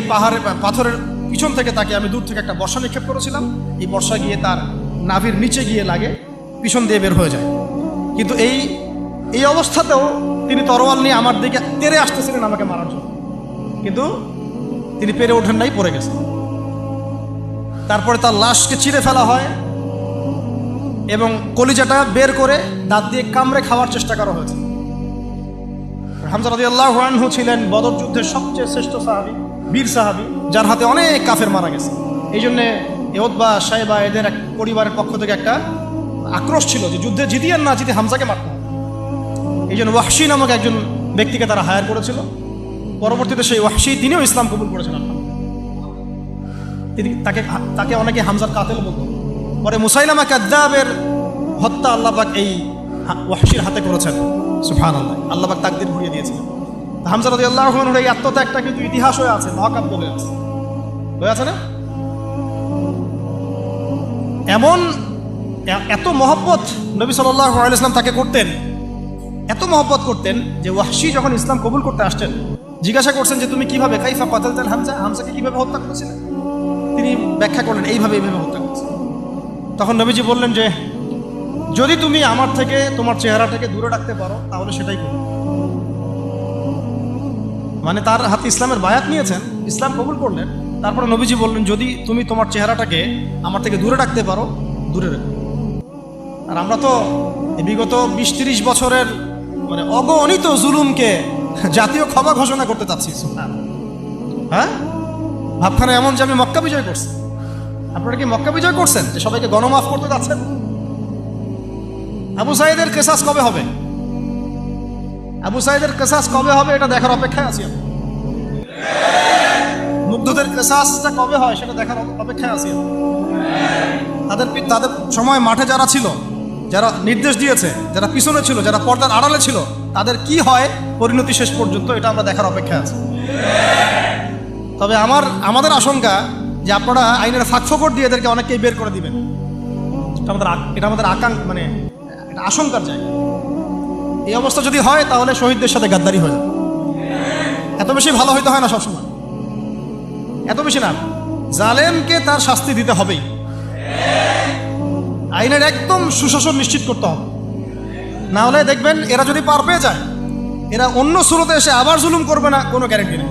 পাথরের পিছন থেকে তাকে আমি দূর থেকে একটা বর্ষা নিক্ষেপ করেছিলাম, এই বর্ষা গিয়ে তার নাভির নিচে গিয়ে লাগে, পিছন দিয়ে বের হয়ে যায়। কিন্তু এই অবস্থাতেও তিনি তরোয়াল নিয়ে আমার দিকে তেড়ে আসতেছিলেন আমাকে মারার জন্য, কিন্তু তিনি পেরে ওঠেন নাই, পড়ে গেছেন। তারপরে তার লাশকে চিরে ফেলা হয় এবং কলিজাটা বের করে দাঁত দিয়ে কামড়ে খাওয়ার চেষ্টা করা হয়েছে। হামজা রাদিয়াল্লাহু আনহু ছিলেন বদর যুদ্ধের সবচেয়ে শ্রেষ্ঠ সাহাবী, বীর সাহাবী, যার হাতে অনেক কাফের মারা গেছে। এই জন্যে উতবা, শাইবা এদের এক পরিবারের পক্ষ থেকে একটা আক্রোশ ছিল যে যুদ্ধে জিতি আর না জিতে হামজাকে মারতে হবে। এই জন্য ওয়াহশী নামক একজন ব্যক্তিকে তারা হায়ার করেছিল। পরবর্তীতে সেই ওয়াহশী তিনিও ইসলাম কবুল করেছিলেন। তাকে অনেকে হামজার কাতেল বলতো। পরে মুসাইলামা কাযযাবের হত্যা আল্লাহ পাক এই ওয়াহশীর হাতে করেছেন। সুবহানাল্লাহ, আল্লাহ পাক তাকদীর ঘুরিয়ে দিয়েছিলেন। হামজা রাদিয়াল্লাহু আনহুর এই আত্মত্যাগটা কিন্তু ইতিহাস হয়ে আছে, মহাকাব্য হয়ে আছে না? এমন এত মহব্বত নবী সাল্লাল্লাহু আলাইহি ওয়াসাল্লাম তাকে করতেন, এত মহব্বত করতেন যে ওয়াহশী যখন ইসলাম কবুল করতে আসছেন জিজ্ঞাসা করছেন যে তুমি কিভাবে, কাইফা কাতালতাল হামজা, হামজাকে কিভাবে হত্যা করেছিলেন? তিনি ব্যাখ্যা করলেন এইভাবে হত্যা করেছেন। তখন নবীজি বললেন যে যদি তুমি আমার থেকে তোমার চেহারাটাকে দূরে রাখতে পারো তাহলে সেটাই করো। মানে তার হাতে ইসলামের বায়াত নিয়েছেন, ইসলাম কবুল করলেন, তারপরে নবীজি বললেন যদি তুমি তোমার চেহারাটাকে আমার থেকে দূরে রাখতে পারো দূরে রেখো। আর আমরা তো বিগত 20-30 বছরের মানে অগণিত জুলুমকে জাতীয় ক্ষমা ঘোষণা করতে চাচ্ছি। হ্যাঁ, ভাবখানা এমন যে আমি মক্কা বিজয় করছি। আপনারা কি মক্কা বিজয় করছেন যে সবাইকে গণমাফ করতে যাচ্ছেন? আবু সাঈদের কেসাস কবে হবে? আবু সাঈদের কেসাস কবে হবে এটা দেখার অপেক্ষায় আছি আমি। মুগ্ধদের কেসাসটা কবে হয় সেটা দেখার অপেক্ষায় আছি আমি। তাদের সময় মাঠে যারা ছিল, যারা নির্দেশ দিয়েছে, যারা পিছনে ছিল, যারা পর্দার আড়ালে ছিল, তাদের কি হয় পরিণতি শেষ পর্যন্ত এটা আমরা দেখার অপেক্ষায় আছি। তবে আমাদের আশঙ্কা যে আপনারা আইনের ফাঁকফোকর দিয়ে এদেরকে অনেককেই বের করে দিবেন। এটা আমাদের মানে এটা আশঙ্কার জায়গা। এই অবস্থা যদি হয় তাহলে শহীদদের সাথে গাদ্দারি হয়ে যাবে। এত বেশি ভালো হইতে হয় না সবসময়, এত বেশি না। জালেমকে তার শাস্তি দিতে হবেই, আইনের একদম সুশাসন নিশ্চিত করতে হবে। না হলে দেখবেন এরা যদি পার পেয়ে যায়, এরা অন্য সুরতে এসে আবার জুলুম করবে না, কোনো গ্যারেন্টি নেই,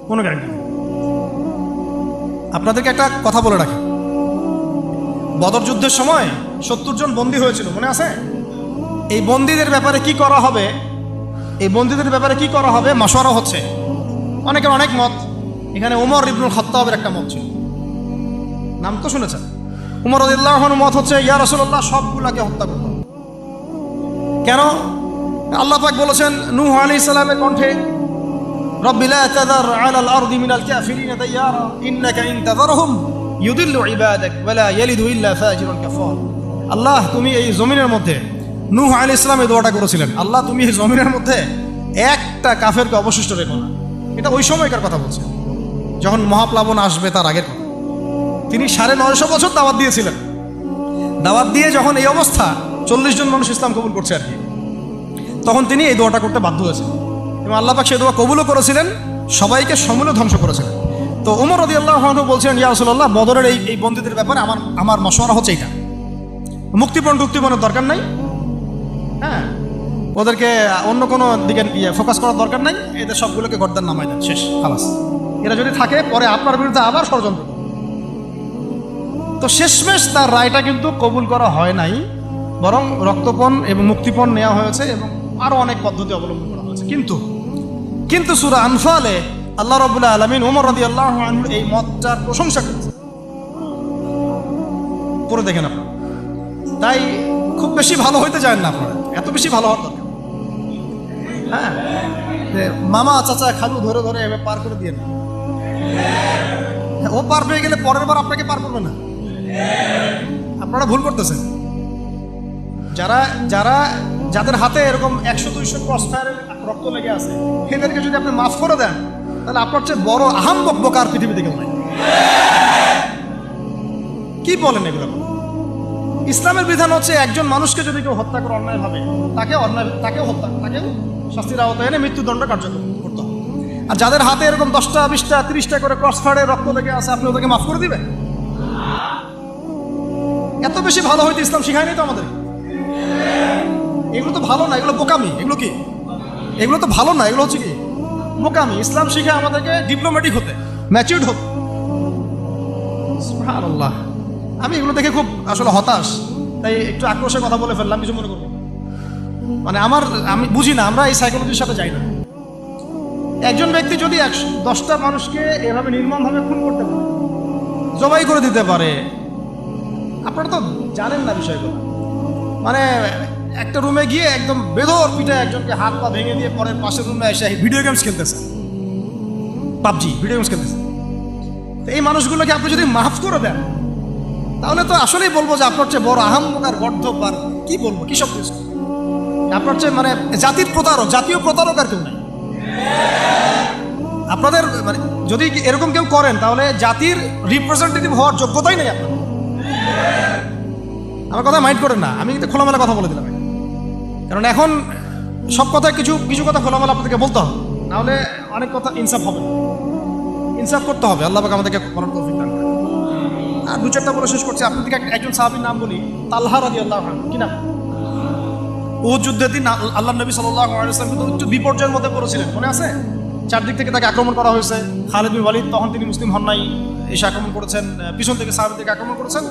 কোনো গ্যারেন্টি নেই। আপনাদেরকে একটা কথা বলে রাখি, বদর যুদ্ধের সময় 70 জন বন্দী হয়েছিল, মনে আছে? এই বন্দীদের ব্যাপারে কি করা হবে, মাশওয়ারা হচ্ছে, অনেকের অনেক মত। এখানে ওমর ইবনুল খাত্তাবের একটা মত ছিল, নাম তো শুনেছেন। ওমর রাদিয়াল্লাহু আনহুর মত হচ্ছে ইয়া রাসূলুল্লাহ সবগুলাকে হত্যা করতে হবে। কেন? আল্লাহ পাক বলেছেন নূহ আলাইহিস সালামের কণ্ঠে, রব্বি লা তাযার আলাল আরদি মিনাল কাফিরিনা দাইয়ারা ইন্নাকা ইন তাযারহুম ইউদিল্লু ইবাদাক ওয়া লা ইয়ালিদু ইল্লা ফাজিরুন কাফার। আল্লাহ তুমি এই জমিনের মধ্যে, নূহ আলাইহিস সালাম এই দোয়াটা করেছিলেন, আল্লাহ তুমি এই জমিনের মধ্যে একটা কাফেরকে অবশিষ্ট রেখো না। এটা ওই সময়কার কথা বলছে, যখন মহাপ্লাবন আসবে তার আগের কথা। তিনি 950 বছর দাওয়াত দিয়েছিলেন। দাওয়াত দিয়ে যখন এই অবস্থা, 40 জন মানুষ ইসলাম কবুল করছে আর কি, তখন তিনি এই দোয়াটা করতে বাধ্য হয়েছিলেন এবং আল্লাহ পাক সেই দোয়া কবুলও করেছিলেন, সবাইকে সমূলে ধ্বংস করেছিলেন। তো ওমর রাদিয়াল্লাহু আনহু বলছেন ইয়া রাসূলুল্লাহ বদরের এই বন্দীদের ব্যাপারে আমার মাশওয়ারা হচ্ছে এটা, মুক্তিপণের দরকার নাই। হ্যাঁ, ওদেরকে অন্য কোনো দিকে ফোকাস করার দরকার নাই, এদের সবগুলোকে গর্দান নামাই দেন, শেষ, খালাস। এরা যদি থাকে পরে আপনার বিরুদ্ধে আবার ষড়যন্ত্র। তো শেষমেশ তার রায়টা কিন্তু কবুল করা হয় নাই, বরং রক্তপণ এবং মুক্তিপণ নেওয়া হয়েছে এবং আরো অনেক পদ্ধতি অবলম্বন করা হয়েছে। কিন্তু সূরা আনফালে আল্লাহ রাব্বুল আলামিন ওমর রাদিয়াল্লাহু আনহু এই মতটার প্রশংসা করেছেন। পড়ে দেখেন আপনারা। তাই খুব বেশি ভালো হইতে চান না আপনারা, এত বেশি ভালো হওয়ার দরকার। হ্যাঁ, মামা চাচা খালু ধরে ধরে এভাবে পার করে দিয়ে না, ও পার পেয়ে গেলে পরের বার আপনাকে পার করবে না। আপনারা ভুল করতেছেন। যাদের হাতে এরকম 100-200 ক্রস ফায়ারের রক্ত লেগে আছে, এদেরকে যদি আপনি মাফ করে দেন, তাহলে আপনার চেয়ে বড় আহাম বকবকার পৃথিবীতে কেউ নাই। কি বলেন এগুলো? ইসলামের বিধান হচ্ছে একজন মানুষকে যদি কেউ হত্যা করে অন্যায়ভাবে, তাকেও শাস্তির আওতায় এনে মৃত্যুদণ্ড কার্যকর করতে হবে। আর যাদের হাতে এরকম 10টা 20টা 30টা করে ক্রস ফায়ারের রক্ত লেগে আছে, আপনি ওদেরকে মাফ করে দিবেন? এত বেশি ভালো হইতে ইসলাম শিখায়নি তো আমাদের। এগুলো তো ভালো না, এগুলো বোকামি। এগুলো তো ভালো না, এগুলো হচ্ছে কি বোকামি। ইসলাম শিখায় আমাদেরকে ডিপ্লোম্যাটিক হতে, ম্যাচিউরড হতে। সুবহানাল্লাহ। আমি এগুলো দেখে খুব আসলে হতাশ, তাই একটু আক্রোশের কথা বলে ফেললাম, কিছু মনে করবো। মানে আমি বুঝি না, আমরা এই সাইকোলজির সাথে যাই না। একজন ব্যক্তি যদি 10টা মানুষকে এভাবে নির্মমভাবে খুন করতে পারে, জবাই করে দিতে পারে, আপনারা তো জানেন না বিষয়গুলো। মানে একটা রুমে গিয়ে একদম বেদর পিঠে একজনকে হাত পা ভেঙে দিয়ে পরের পাশের রুমে এসে ভিডিও গেমস খেলতেছে, পাবজি ভিডিও গেমস খেলতেছে। তো এই মানুষগুলোকে আপনি যদি মাফ করে দেন, তাহলে তো আসলেই বলবো যে আপনার চেয়ে বড় আহাম্মকার গর্ধব আর কি বলবো, কি সব কিছু আপনার চেয়ে মানে জাতীয় প্রতারক আর কেউ নাই। আপনাদের মানে যদি এরকম কেউ করেন, তাহলে জাতির রিপ্রেজেন্টেটিভ হওয়ার যোগ্যতাই নেই আপনার। আমার কথা মাইন্ড করেন না, আমি কিন্তু খোলামেলা কথা বলে দিলাম। কারণ এখন সব কথা কিছু কথা খোলামেলা আপনাদেরকে বলতে হবে, নাহলে অনেক কথা ইনসাফ হবে না। ইনসাফ করতে হবে, আল্লাহ পাক আমাদেরকে করার তৌফিক দান করেন। আর 2-4টা বলে শেষ করছি। আপনাদেরকে একজন সাহাবীর নাম বলি, তালহা রাদিয়াল্লাহু আনহু। কি নাম? উহুদ যুদ্ধের দিন আল্লাহ নবী সাল্লাল্লাহু আলাইহি ওয়াসাল্লাম কিন্তু উচ্চ বিপর্যয়ের মধ্যে পড়েছিলেন, মনে আছে? চারদিক থেকে তাকে আক্রমণ করা হয়েছে। খালিদ বিন ওয়ালিদ তখন তিনি মুসলিম হন নাই, এসে আক্রমণ করেছেন, পিছন থেকে সাহাবীদেরকে আক্রমণ করেছেন,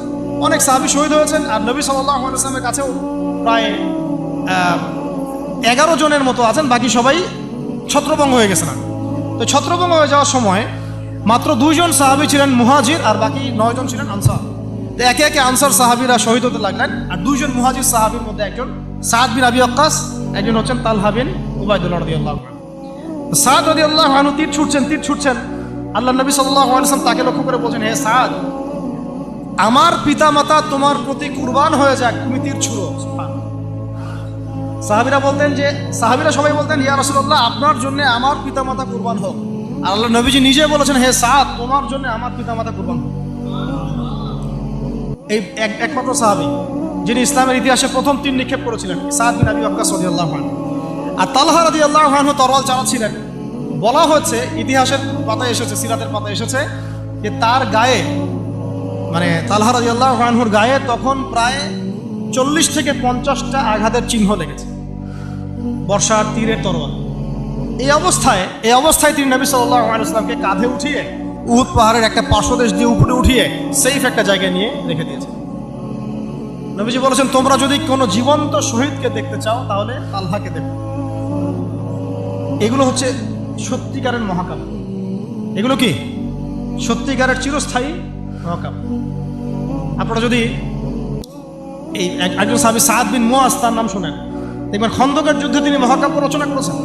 অনেক সাহাবী শহীদ হয়েছেন। আর নবী সাল্লাল্লাহু আলাইহি ওয়াসাল্লামের কাছেও প্রায় 11 জনের মতো আছেন, বাকি সবাই ছত্রভঙ্গ হয়ে গেছে না। তো ছত্রভঙ্গ হয়ে যাওয়ার সময় মাত্র 2 জন সাহাবী ছিলেন মুহাজির, আর বাকি 9 জন ছিলেন আনসার। তো একে একে আনসার সাহাবীরা শহীদ হতে লাগলেন। আর 2 জন মুহাজির সাহাবীর মধ্যে একজন সাদ বিন আবি ওয়াক্কাস, একজন হচ্ছেন তালহা বিন উবাইদুল্লাহ রাদিয়াল্লাহু আনহু। সাদ রাদিয়াল্লাহু আনহু তীর ছুটছেন। আল্লাহ নবী সাল্লাল্লাহু আলাইহি ওয়াসাল্লাম তাকে লক্ষ্য করে বলছেন, হে সাদ, আমার পিতামাতা তোমার প্রতি কুরবান হয়ে যাক, তুমি তীর ছুড়ো। সাহাবীরা সবাই বলতেন, ইয়া রাসূলুল্লাহ, আপনার জন্য আমার পিতামাতা কুরবান হোক। আর আল্লাহ নবীজি নিজে বলেছেন, হে সাদ, তোমার জন্য আমার পিতামাতা কুরবান হোক। এই একমাত্র সাহাবী যিনি ইসলামের ইতিহাসে প্রথম তীর নিক্ষেপ করেছিলেন, সাদ বিন আবি ওয়াক্কাস রাদিয়াল্লাহু আনহু। আর তালহা রাদিয়াল্লাহু আনহু তরোয়াল চালাচ্ছিলেন। বলা হচ্ছে, ইতিহাসের পাতায় এসেছে, সিরাতের পাতায় এসেছে যে তার গায়ে, মানে তালহা রাদিয়াল্লাহু আনহুর গায়ে তখন প্রায় 40 থেকে 50টা আঘাতের চিহ্ন লেগেছে, বর্ষার তীরের তরোয়াল। এই অবস্থায় তিনি নবী সাল্লাল্লাহু আলাইহি ওয়াসাল্লামকে কাঁধে উঠিয়ে উহুদ পাহাড়ের একটা পার্শ্বদেশ দিয়ে উপরে উঠিয়ে সেফ একটা জায়গায় নিয়ে রেখে দিয়েছে। নবীজি বলেছেন, তোমরা যদি কোনো জীবন্ত শহীদকে দেখতে চাও, তাহলে তালহাকে দেখো। এগুলো হচ্ছে সত্যিকারের মহাকাব্য। এগুলো কি সত্যিকারের চিরস্থায়ী মহাকাব্য। আপনারা যদি এই একজন সাহাবী সাদ বিন মুআজ, তার নাম শোনেন, দেখবেন খন্দকের যুদ্ধে তিনি মহাকাব্য রচনা করেছেন।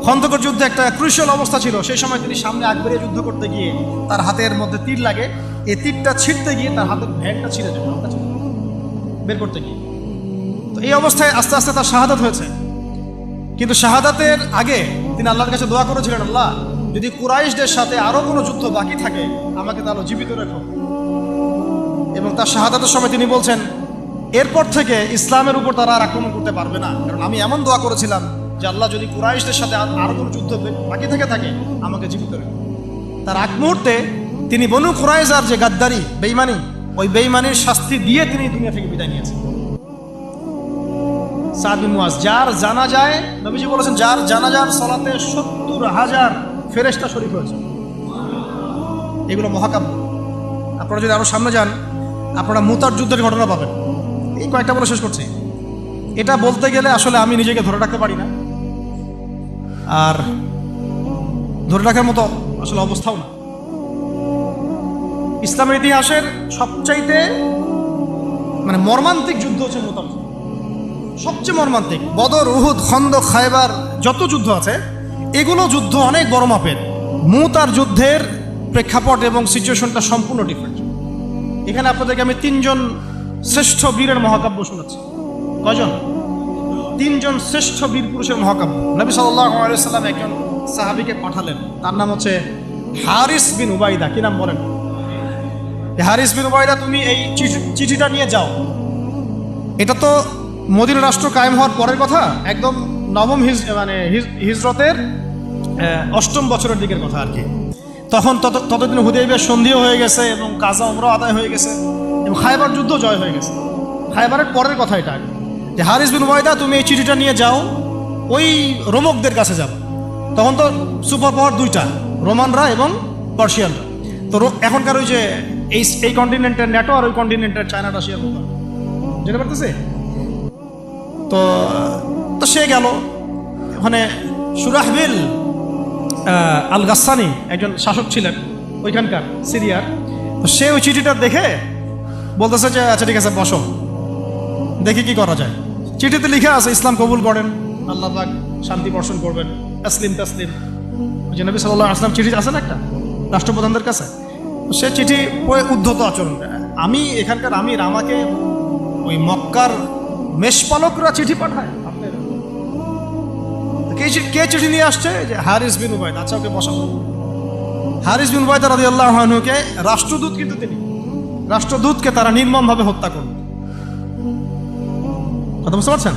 খন্দকের যুদ্ধে একটা ক্রুশিয়াল অবস্থা ছিল, সেই সময় তিনি সামনে আগ বেরিয়ে যুদ্ধ করতে গিয়ে তার হাতের মধ্যে তীর লাগে। এই তীরটা ছিঁড়তে গিয়ে তার হাতের ভ্যানটা ছিঁড়ে যায়, বের করতে গিয়ে। তো এই অবস্থায় আস্তে আস্তে তার শাহাদাত হয়েছে। কিন্তু শাহাদাতের আগে তিনি আল্লাহর কাছে দোয়া করেছিলেন, আল্লাহ, যদি কুরাইশদের সাথে আরো কোনো যুদ্ধ বাকি থাকে, আমাকে তাহলে জীবিত রেখো। এবং তার শাহাদাতের সময় তিনি বলছেন, এরপর থেকে ইসলামের উপর তারা আর আক্রমণ করতে পারবে না, কারণ আমি এমন দোয়া করেছিলাম যে আল্লাহ, যদি কুরাইশদের সাথে আরো কোনো যুদ্ধ বাকি থেকে থাকে, আমাকে জীবিত রেখো। তার আগ মুহূর্তে তিনি বনু কুরাইজার যে গাদ্দারি, বেঈমানি, ওই বেঈমানির শাস্তি দিয়ে তিনি দুনিয়া থেকে বিদায় নিয়েছেন। সাদ বিন মুআজ, যার জানাজায় নবীজি বলেছেন, যার জানাজার সালাতে 70,000 ফেরেশতা শরীক হয়েছে। এগুলো মহাকাব্য। আপনারা যদি আরো সামনে যান, আপনারা মুতার যুদ্ধের ঘটনা পাবেন। এই কয়েকটা বলে শেষ করছি। এটা বলতে গেলে আসলে আমি নিজেকে ধরে রাখতে পারি না, আর ধরে রাখার মতো আসলে অবস্থাও না। ইসলামের ইতিহাসের সবচাইতে মর্মান্তিক যুদ্ধ হচ্ছে মুতার যুদ্ধ। সবচেয়ে মর্মান্তিক। বদর, উহুদ, খন্দক, খায়বার যত যুদ্ধ আছে এগুলো যুদ্ধ অনেক বড় মাপের। মুতার যুদ্ধের প্রেক্ষাপট এবং সিচুয়েশনটা সম্পূর্ণ ডিফারেন্ট। এখানে আপনাদেরকে আমি তিনজন শ্রেষ্ঠ বীরের মহাকাব্য শোনাচ্ছি। কয়জন? তিনজন শ্রেষ্ঠ বীর পুরুষের মহাকাব্য। নবী সাল্লাল্লাহু আলাইহি ওয়াসাল্লাম একজন সাহাবীকে পাঠালেন, তার নাম হচ্ছে হারিস বিন উবাইদা। কি নাম বলেন? হারিস বিন উবাইদা, তুমি এই চিঠিটা নিয়ে যাও। এটা তো মদিনা রাষ্ট্র কায়েম হওয়ার পরের কথা, একদম নবম হিজরতের 8ম বছরের দিকের কথা আর কি। তখন ততদিন হুদাইবিয়ার সন্ধিও হয়ে গেছে এবং কাজা উমরা আদায় হয়ে গেছে এবং খায়বার যুদ্ধ জয় হয়ে গেছে। খায়বারের পরের কথা এটা, যে হারিস বিন উবাইদা, তুমি এই চিঠিটা নিয়ে যাও, ওই রোমকদের কাছে যাও। তখন তো সুপার পাওয়ার দুইটা, রোমানরা এবং পার্সিয়ানরা। তো এখনকার ওই যে এই কন্টিনেন্টের ন্যাটো আর ওই কন্টিনেন্টের চায়না রাশিয়ার মতো, যেতে পারতেছে। তো সে গেল ওখানে। সুরাহবিল আল গাসসানি একজন শাসক ছিলেন ওইখানকার সিরিয়ার। তো সে ওই চিঠিটা দেখে বলতেছে যে আচ্ছা ঠিক আছে, বসো, দেখি কি করা যায়। চিঠিতে লিখে আছে ইসলাম কবুল করেন, আল্লাহ পাক শান্তি বর্ষণ করবেন, তাসলিম তাসলিম। যে নবী সাল্লাল্লাহু আলাইহি ওয়াসাল্লাম চিঠি আছে না একটা রাষ্ট্রপ্রধানদের কাছে, সে চিঠি পড়ে উদ্ধত আচরণ। আমি এখানকার আমির, আমাকে ওই মক্কার মেষপালকরা চিঠি পাঠায়? কে চিঠি নিয়ে আসছে? যে হারিস বিন উবাইদা। আচ্ছা, ওকে বসাবো। হারিস বিন উবাইদা রাদিয়াল্লাহু আনহুকে রাষ্ট্রদূত, কিন্তু তিনি রাষ্ট্রদূতকে তারা নির্মমভাবে হত্যা করল। কথা বুঝতে পারছেন?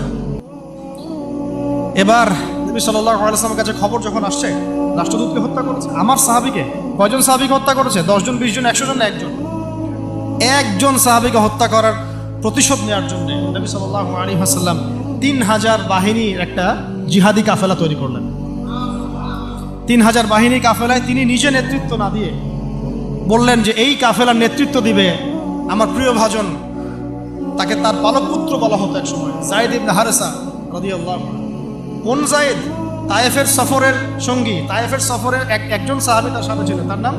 এবার নবী সাল্লাল্লাহু আলাইহি ওয়াসাল্লামের কাছে খবর যখন আসছে রাষ্ট্রদূতকে হত্যা করেছে, আমার সাহাবীকে। কয়জন সাহাবীকে হত্যা করেছে? 10 জন, 20 জন, 100 জন? একজন সাহাবীকে হত্যা করার প্রতিশোধ নেওয়ার জন্য নবী সাল্লাল্লাহু আলাইহি ওয়াসাল্লাম 3000 বাহিনীর একটা জিহাদি কাফেলা তৈরি করলেন। 3000 বাহিনী কাফেলায় তিনি নিজে নেতৃত্ব না দিয়ে বললেন যে এই কাফেলার নেতৃত্ব দিবে আমার প্রিয় ভাজন, তাকে তার পালক পুত্র বলা হতো একসময়, যায়েদ ইবনে হারেসা রাদিয়াল্লাহু আনহু। কোন যায়েদ? তায়েফের সফরের সঙ্গী, তায়েফের সফরের একজন সাহাবী তার সাথে ছিলেন, তার নাম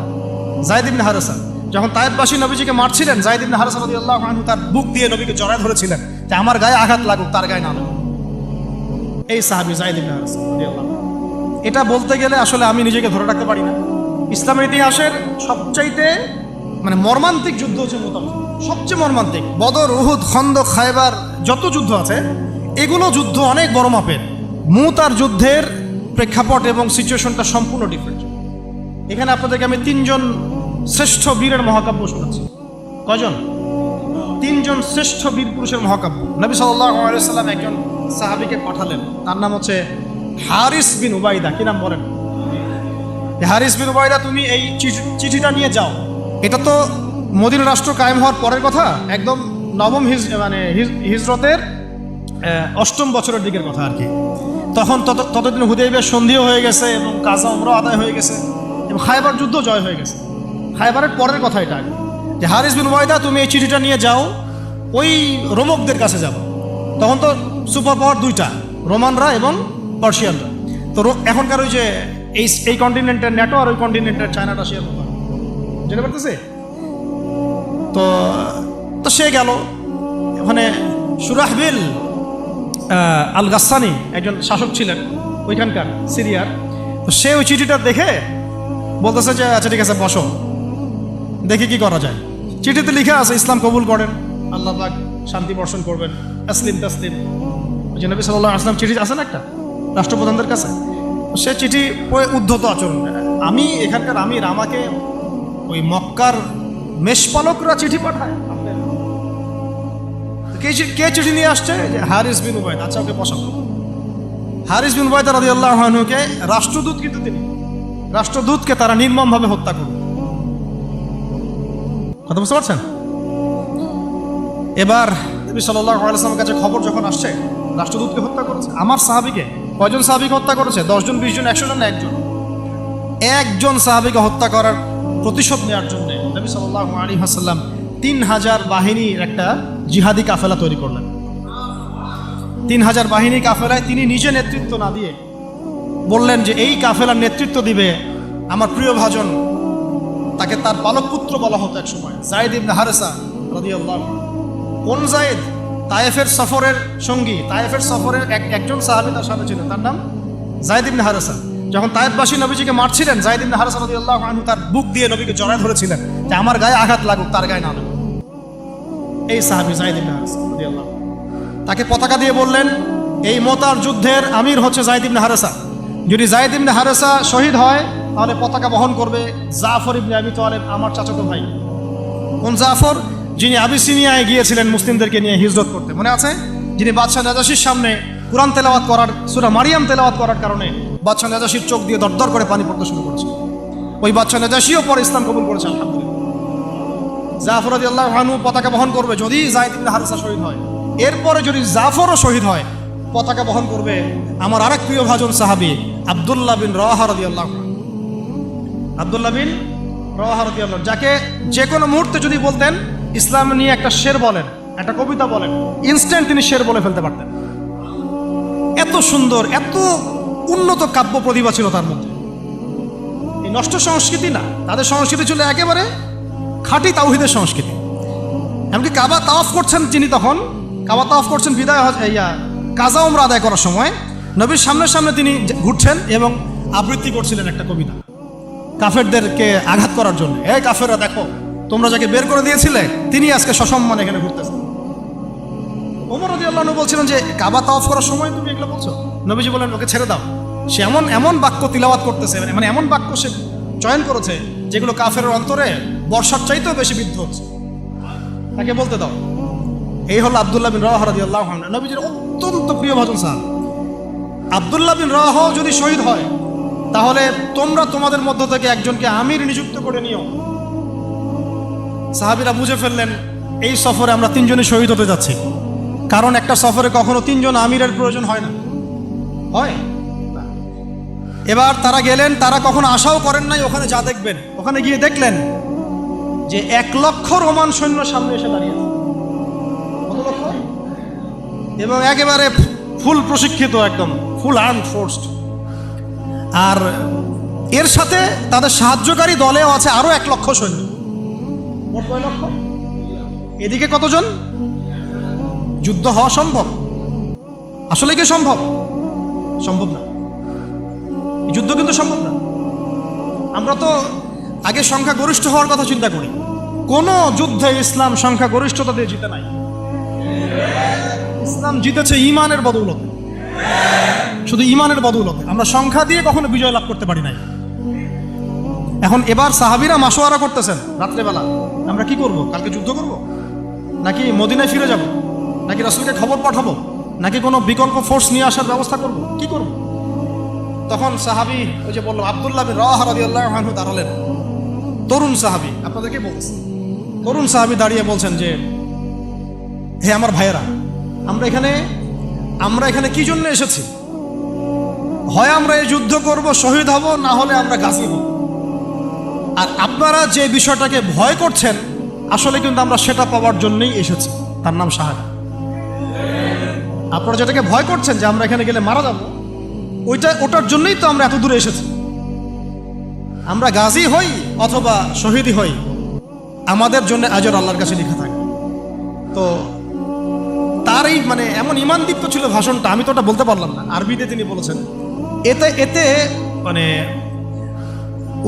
যায়েদ ইবনে হারেসা। যখন তায়েফবাসী নবীজিকে মারছিলেন, যায়েদ ইবনে হারেসা রাদিয়াল্লাহু আনহু তার বুক দিয়ে নবীকে জড়ায় ধরেছিলেন যে আমার গায়ে আঘাত লাগুক, তার গায়ে না লাগুক। এই সাহাবী যায়েদ ইবনে হারেসা রাদিয়াল্লাহু আনহু। এটা বলতে গেলে আসলে আমি নিজেকে ধরে রাখতে পারি না। ইসলামের ইতিহাসের সবচাইতে মর্মান্তিক যুদ্ধ হচ্ছে মুতার যুদ্ধ। সবচেয়ে মর্মান্তিক। বদর, উহুদ, খন্দক, খায়বার যত যুদ্ধ আছে এগুলো যুদ্ধ অনেক বড় মাপের। মুতার যুদ্ধের প্রেক্ষাপট এবং সিচুয়েশনটা সম্পূর্ণ ডিফারেন্ট। এখানে আপনাদেরকে আমি তিনজন শ্রেষ্ঠ বীরের মহাকাব্য শোনাচ্ছি। কয়জন? তিনজন শ্রেষ্ঠ বীর পুরুষের মহাকাব্য। নবী সাল্লাল্লাহু আলাইহি ওয়াসাল্লাম একজন সাহাবীকে পাঠালেন, তার নাম হচ্ছে হারিস বিন উবাইদা। কি নাম বলেন? হারিস বিন উবাইদা, তুমি এই চিঠিটা নিয়ে যাও। এটা তো মদিনা রাষ্ট্র কায়েম হওয়ার পরের কথা, একদম নবম হিজরতের 8ম বছরের দিকের কথা আর কি। তখন ততদিন হুদাইবিয়ার সন্ধিও হয়ে গেছে এবং কাজা উমরা আদায় হয়ে গেছে এবং খায়বার যুদ্ধ জয় হয়ে গেছে। খায়বারের পরের কথা এটা, যে হারিস বিন উবাইদা, তুমি এই চিঠিটা নিয়ে যাও, ওই রোমকদের কাছে যাও। তখন তো সুপার পাওয়ার দুইটা, রোমানরা এবং পার্সিয়ানরা। তো এখনকার ওই যে এই কন্টিনেন্টের ন্যাটো আর ওই কন্টিনেন্টের চায়না রাশিয়ার মতো, যেতে পারতেছে। তো সে গেল ওখানে। সুরাহবিল আল গাসসানি একজন শাসক ছিলেন ওইখানকার সিরিয়ার। তো সে ওই চিঠিটা দেখে বলতেছে যে আচ্ছা ঠিক আছে, বসো, দেখি কি করা যায়। চিঠিতে লিখে আছে ইসলাম কবুল করেন, আল্লাহ পাক শান্তি বর্ষণ করবেন, তাসলিম তাসলিম। যে নবী সাল্লাল্লাহু আলাইহি ওয়াসাল্লাম চিঠি আছে না একটা রাষ্ট্রপ্রধানদের কাছে, সে চিঠি পড়ে উদ্ধত আচরণ। আমি এখানকার আমির, আমাকে ওই মক্কার মেষপালকরা চিঠি পাঠায়? কে চিঠি নিয়ে আসছে? যে হারিস বিন উবাইদা। আচ্ছা, ওকে বসাবো। হারিস বিন উবাইদা রাদিয়াল্লাহু আনহুকে রাষ্ট্রদূত, কিন্তু তিনি রাষ্ট্রদূতকে তারা নির্মমভাবে হত্যা করল। কথা বুঝতে পারছেন? এবার নবী সাল্লাল্লাহু আলাইহি ওয়াসাল্লামের কাছে খবর যখন আসছে রাষ্ট্রদূতকে হত্যা করেছে, আমার সাহাবীকে। কয়জন সাহাবীকে হত্যা করেছে? 10 জন, 20 জন, 100 জন? একজন সাহাবীকে হত্যা করার প্রতিশোধ নেওয়ার জন্য নবী সাল্লাল্লাহু আলাইহি ওয়াসাল্লাম 3000 বাহিনীর একটা জিহাদি কাফেলা তৈরি করলেন। 3000 বাহিনী কাফেলায় তিনি নিজে নেতৃত্ব না দিয়ে বললেন যে এই কাফেলার নেতৃত্ব দিবে আমার প্রিয় ভাজন, তাকে তার পালক পুত্র বলা হতো এক সময়, যায়েদ ইবনে হারেসা রাদিয়াল্লাহু আনহু। কোন যায়েদ? তায়েফের সফরের সঙ্গী, তায়েফের সফরের একজন সাহাবী তার সাথে ছিলেন, তার নাম যায়েদ ইবনে হারেসা। যখন তায়েফবাসী নবীজিকে মারছিলেন, যায়েদ ইবনে হারেসা রাদিয়াল্লাহু আনহু তার বুক দিয়ে নবীকে জড়ায় ধরেছিলেন যে আমার গায়ে আঘাত লাগুক, তার গায়ে না লাগুক। এই সাহাবী যায়েদ ইবনে হারেসা রাদিয়াল্লাহু আনহু তাকে পতাকা দিয়ে বললেন, এই মোতার যুদ্ধের আমির হচ্ছে যায়েদ ইবনে হারেসা। যদি যায়েদ ইবনে হারেসা শহীদ হয় তাহলে পতাকা বহন করবে জাফর ইবনে আবি তালেব, আমার চাচাতো ভাই। কোন জাফর? যিনি আবিসিনিয়ায় গিয়েছিলেন মুসলিমদেরকে নিয়ে হিজরত করতে, মনে আছে? যিনি বাদশাহ নাজাশির সামনে কোরআন তেলাওয়াত করার, সূরা মারিয়াম তেলাওয়াত করার কারণে বাদশাহ নাজাশির চোখ দিয়ে দরদর করে পানি পড়তে শুরু করেছে। ওই বাদশাহ নাজাশিও পরে ইসলাম কবুল করেছে, আলহামদুলিল্লাহ। জাফর রাদিয়াল্লাহু আনহু পতাকা বহন করবে যদি যায়েদ ইবনে হারেসা শহীদ হয়। এরপরে যদি জাফরও শহীদ হয়, পতাকা বহন করবে আমার আরেক প্রিয় ভাজন সাহাবী আব্দুল্লাহ বিন রাওয়াহা রাদিয়াল্লাহু আনহু। আব্দুল্লাহ বিন রাওয়াহা রাদিয়াল্লাহু, যাকে যে কোনো মুহূর্তে যদি বলতেন ইসলাম নিয়ে একটা শের বলেন, একটা কবিতা বলেন, ইনস্ট্যান্ট তিনি শের বলে ফেলতে পারতেন। এত সুন্দর, এত উন্নত কাব্য প্রতিভা ছিল তার মধ্যে। এই নষ্ট সংস্কৃতি না, তাদের সংস্কৃতি ছিল একেবারে খাঁটি তাওহীদের সংস্কৃতি। এমনকি কাবা তাওয়াফ করছেন যিনি, তখন কাবা তাওয়াফ করছেন বিদায় কাজা উমরা আদায় করার সময় নবীর সামনে সামনে তিনি ঘুরছেন এবং আবৃত্তি করছিলেন একটা কবিতা কাফেরদেরকে আঘাত করার জন্য। এই কাফেররা দেখো, তোমরা যাকে বের করে দিয়েছিলে তিনি আজকে সসম্মানে এখানে ঘুরতেছেন। ওমর রাদিয়াল্লাহু আনহু বলছিলেন যে কাবা তাওয়াফ করার সময় তুমি এগুলো বলছো? নবীজি বলেন ওকে ছেড়ে দাও, সে এমন এমন বাক্য তিলাওয়াত করতেছে, মানে এমন বাক্য সে চয়ন করেছে যেগুলো কাফেরের অন্তরে বর্ষার চাইতেও বেশি বিদ্ধ হচ্ছে, তাকে বলতে দাও। এই হলো আব্দুল্লাহ বিন রাওয়াহা রাদিয়াল্লাহু আনহু, নবীজির অত্যন্ত প্রিয় ভাজন সাহাবী। আব্দুল্লাহ বিন রাওয়াহা যদি শহীদ হয় তাহলে তোমরা তোমাদের মধ্য থেকে একজনকে আমির নিযুক্ত করে নিও। সাহাবীরা বুঝে ফেললেন এই সফরে আমরা 3 জনই শহীদ হতে যাচ্ছি, কারণ একটা সফরে কখনো 3 জন আমিরের প্রয়োজন হয় না, হয় না। এবার তারা গেলেন, তারা কখনো আশাও করেন নাই ওখানে যা দেখবেন। ওখানে গিয়ে দেখলেন যে 1 লক্ষ রোমান সৈন্য সামনে এসে দাঁড়িয়েছে। কত লক্ষ? এবং একেবারে ফুল প্রশিক্ষিত, একদম ফুল আর্মড ফোর্সড। আর এর সাথে তাদের সাহায্যকারী দলেও আছে আরো 1 লক্ষ সৈন্য। মোট কয় লক্ষ? এদিকে কতজন? যুদ্ধ হওয়া সম্ভব? আসলে কি সম্ভব? সম্ভব না। যুদ্ধ কিন্তু সম্ভব না। আমরা তো আগে সংখ্যা গরিষ্ঠ হওয়ার কথা চিন্তা করি। কোন যুদ্ধে ইসলাম সংখ্যা গরিষ্ঠতা দিয়ে জিতে নাই। ইসলাম জিতেছে ইমানের বদৌলতে, শুধু ইমানের বদৌলতে। আমরা সংখ্যা দিয়ে কখনো বিজয় লাভ করতে পারি নাই। এখন এবার সাহাবীরা মাশওয়ারা করতেছেন রাত্রেবেলা, আমরা কি করব? কালকে যুদ্ধ করব, নাকি মদিনায় ফিরে যাব, নাকি রাসূলকে খবর পাঠাবো, নাকি কোনো বিকল্প ফোর্স নিয়ে আসার ব্যবস্থা করব, কি করব? তখন সাহাবী, ওই যে বললাম আব্দুল্লাহ বিন রাওয়াহা রাদিয়াল্লাহু আনহু দাঁড়ালেন। তরুণ সাহাবী, আপনাদেরকে বলছি, তরুণ সাহাবী দাঁড়িয়ে বলছেন যে হে আমার ভাইয়েরা, আমরা এখানে কি জন্য এসেছি? হয় আমরা এই যুদ্ধ করব, শহীদ হব, না হলে আমরা গাজী হব। আর আপনারা যে বিষয়টাকে ভয় করছেন আসলে কিন্তু আমরা সেটা পাওয়ার জন্যই এসেছি, তার নাম শাহাদা। আপনারা যেটাকে ভয় করছেন যে আমরা এখানে গেলে মারা যাব, ওটার জন্যই তো আমরা এত দূরে এসেছি। আমরা গাজী হই অথবা শহীদই হই, আমাদের জন্য আজর আল্লাহর কাছে লেখা থাকে। তো তার এই মানে এমন ইমানদীপ্ত ছিল ভাষণটা, আমি তো ওটা বলতে পারলাম না, আরবিতে তিনি বলেছেন। এতে মানে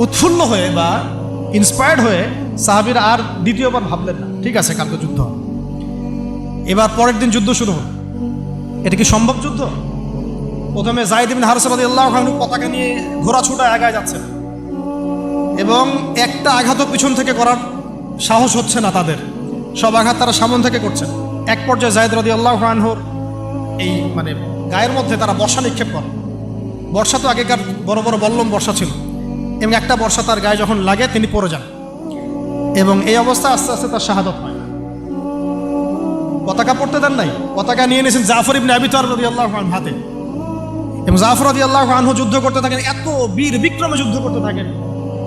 উৎফুল্ল হয়ে বা ইন্সপায়ার্ড হয়ে সাহাবীরা আর দ্বিতীয়বার ভাবলেন না, ঠিক আছে কালকে যুদ্ধ হবে। এবার পরের দিন যুদ্ধ শুরু হল। এটা কি সম্ভব যুদ্ধ? প্রথমে যায়েদ ইবনে হারেসা রাদিয়াল্লাহু আনহু পতাকা নিয়ে ঘোড়া ছুটায় আগায় যাচ্ছেন এবং একটা আঘাতও পিছন থেকে করার সাহস হচ্ছে না তাদের, সব আঘাত তারা সামন থেকে করছেন। এক পর্যায়ে যায়েদ রাদিয়াল্লাহু আনহুর এই মানে গায়ের মধ্যে তারা বর্ষা নিক্ষেপ করে। বর্ষা তো আগেকার বড় বড় বল্লম বর্ষা ছিল, এবং একটা বর্ষা তার গায়ে যখন লাগে তিনি পড়ে যান, এবং এই অবস্থায় আস্তে আস্তে তার শাহাদত হয়। পতাকা পড়তে দেন নাই, পতাকা নিয়ে নিয়েছেন জাফর ইবনে আবি তালেব রাদিয়াল্লাহু আনহু হাতে, এবং জাফর রাদিয়াল্লাহু আনহু যুদ্ধ করতে থাকেন, এত বীর বিক্রমে যুদ্ধ করতে থাকেন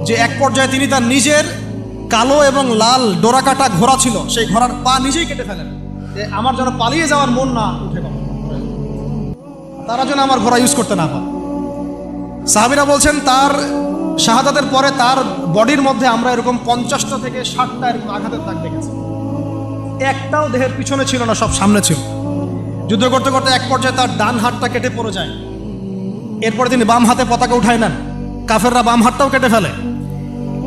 যে এক পর্যায়ে তিনি তার নিজের কালো এবং লাল ডোরাকাটা ঘোড়া ছিল, সেই ঘোড়ার পা নিজেই কেটে ফেলেন, যে আমার যেন পালিয়ে যাওয়ার মন না উঠে গেল, তারা যেন আমার ঘোড়া ইউজ করতে না পারে। সাহাবীরা বলছেন তার শাহাদাতের পরে তার বডির মধ্যে আমরা এরকম 50টা থেকে 60টা এরকম আঘাতের দাগ দেখেছি। একটাও দেহের পিছনে ছিল না, সব সামনে ছিল। যুদ্ধ করতে করতে এক পর্যায়ে তার ডান হাতটা কেটে পড়ে যায়। এরপরে তিনি বাম হাতে পতাকা উঠায় নেন, কাফেররা বাম হাতটাও কেটে ফেলে।